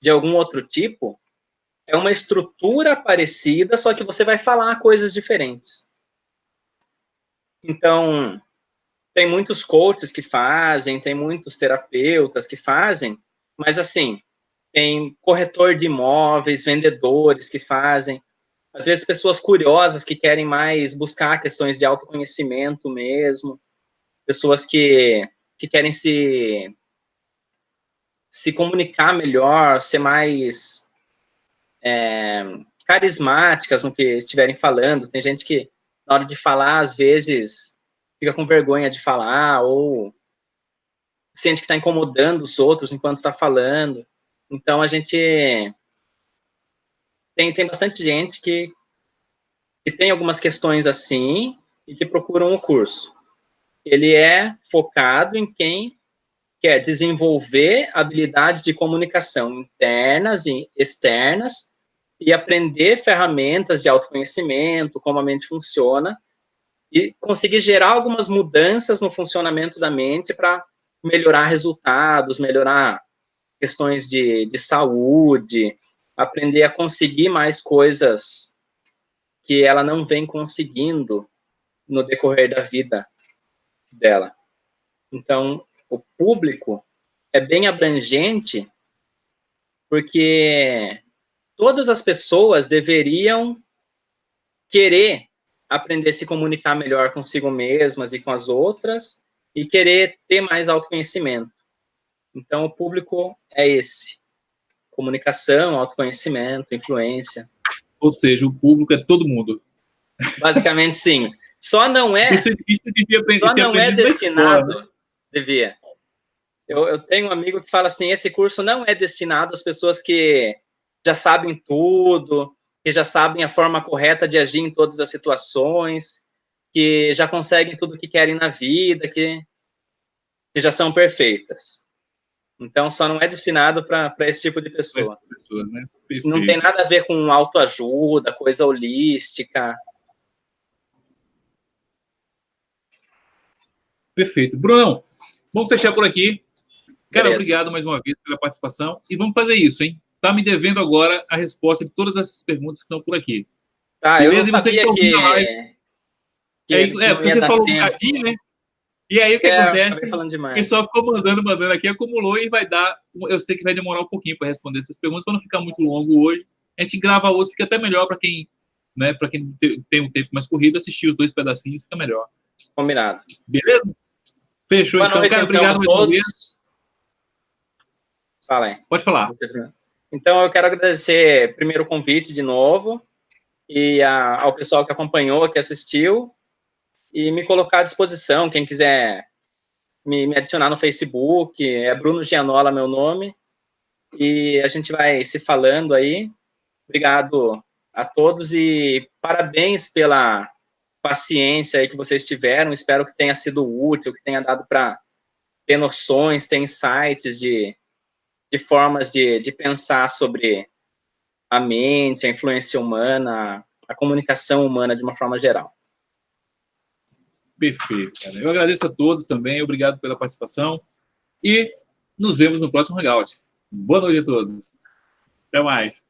de algum outro tipo, é uma estrutura parecida, só que você vai falar coisas diferentes. Então, tem muitos coaches que fazem, tem muitos terapeutas que fazem, mas assim, tem corretor de imóveis, vendedores que fazem, às vezes pessoas curiosas que querem mais buscar questões de autoconhecimento mesmo, pessoas que querem se comunicar melhor, ser mais carismáticas no que estiverem falando. Tem gente que, na hora de falar, às vezes, fica com vergonha de falar, ou sente que está incomodando os outros enquanto está falando. Então, a gente tem bastante gente que tem algumas questões assim e que procuram o curso. Ele é focado em quem quer desenvolver habilidades de comunicação internas e externas e aprender ferramentas de autoconhecimento, como a mente funciona, e conseguir gerar algumas mudanças no funcionamento da mente para melhorar resultados, melhorar questões de saúde, aprender a conseguir mais coisas que ela não vem conseguindo no decorrer da vida dela. Então, o público é bem abrangente, porque todas as pessoas deveriam querer aprender a se comunicar melhor consigo mesmas e com as outras, e querer ter mais autoconhecimento. Então, o público é esse: comunicação, autoconhecimento, influência. Ou seja, o público é todo mundo. Basicamente, sim. Só não é, isso devia só não é destinado, escola, né? devia. Eu tenho um amigo que fala assim, esse curso não é destinado às pessoas que já sabem tudo, que já sabem a forma correta de agir em todas as situações, que já conseguem tudo o que querem na vida, que já são perfeitas. Então, só não é destinado para esse tipo de pessoa. Pessoas, né? Não tem nada a ver com autoajuda, coisa holística. Perfeito. Brunão, vamos fechar por aqui. Cara, Beleza. Obrigado mais uma vez pela participação. E vamos fazer isso, hein? Tá me devendo agora a resposta de todas essas perguntas que estão por aqui. Tá, beleza? eu não sabia porque você falou um bocadinho, né? E aí o que acontece? O pessoal ficou mandando aqui, acumulou e vai dar. Eu sei que vai demorar um pouquinho para responder essas perguntas, para não ficar muito longo hoje. A gente grava outro, fica até melhor para quem, né, para quem tem um tempo mais corrido, assistir os 2 pedacinhos fica melhor. Combinado. Beleza? Fechou. Boa noite, cara, obrigado a todos. Fala aí. Pode falar. Então, eu quero agradecer primeiro o convite de novo e ao pessoal que acompanhou, que assistiu, e me colocar à disposição, quem quiser me adicionar no Facebook, é Bruno Gianola meu nome, e a gente vai se falando aí. Obrigado a todos e parabéns pela paciência aí que vocês tiveram. Espero que tenha sido útil, que tenha dado para ter noções, ter insights de formas de pensar sobre a mente, a influência humana, a comunicação humana de uma forma geral. Perfeito, cara. Eu agradeço a todos também, obrigado pela participação e nos vemos no próximo Hangout. Boa noite a todos. Até mais.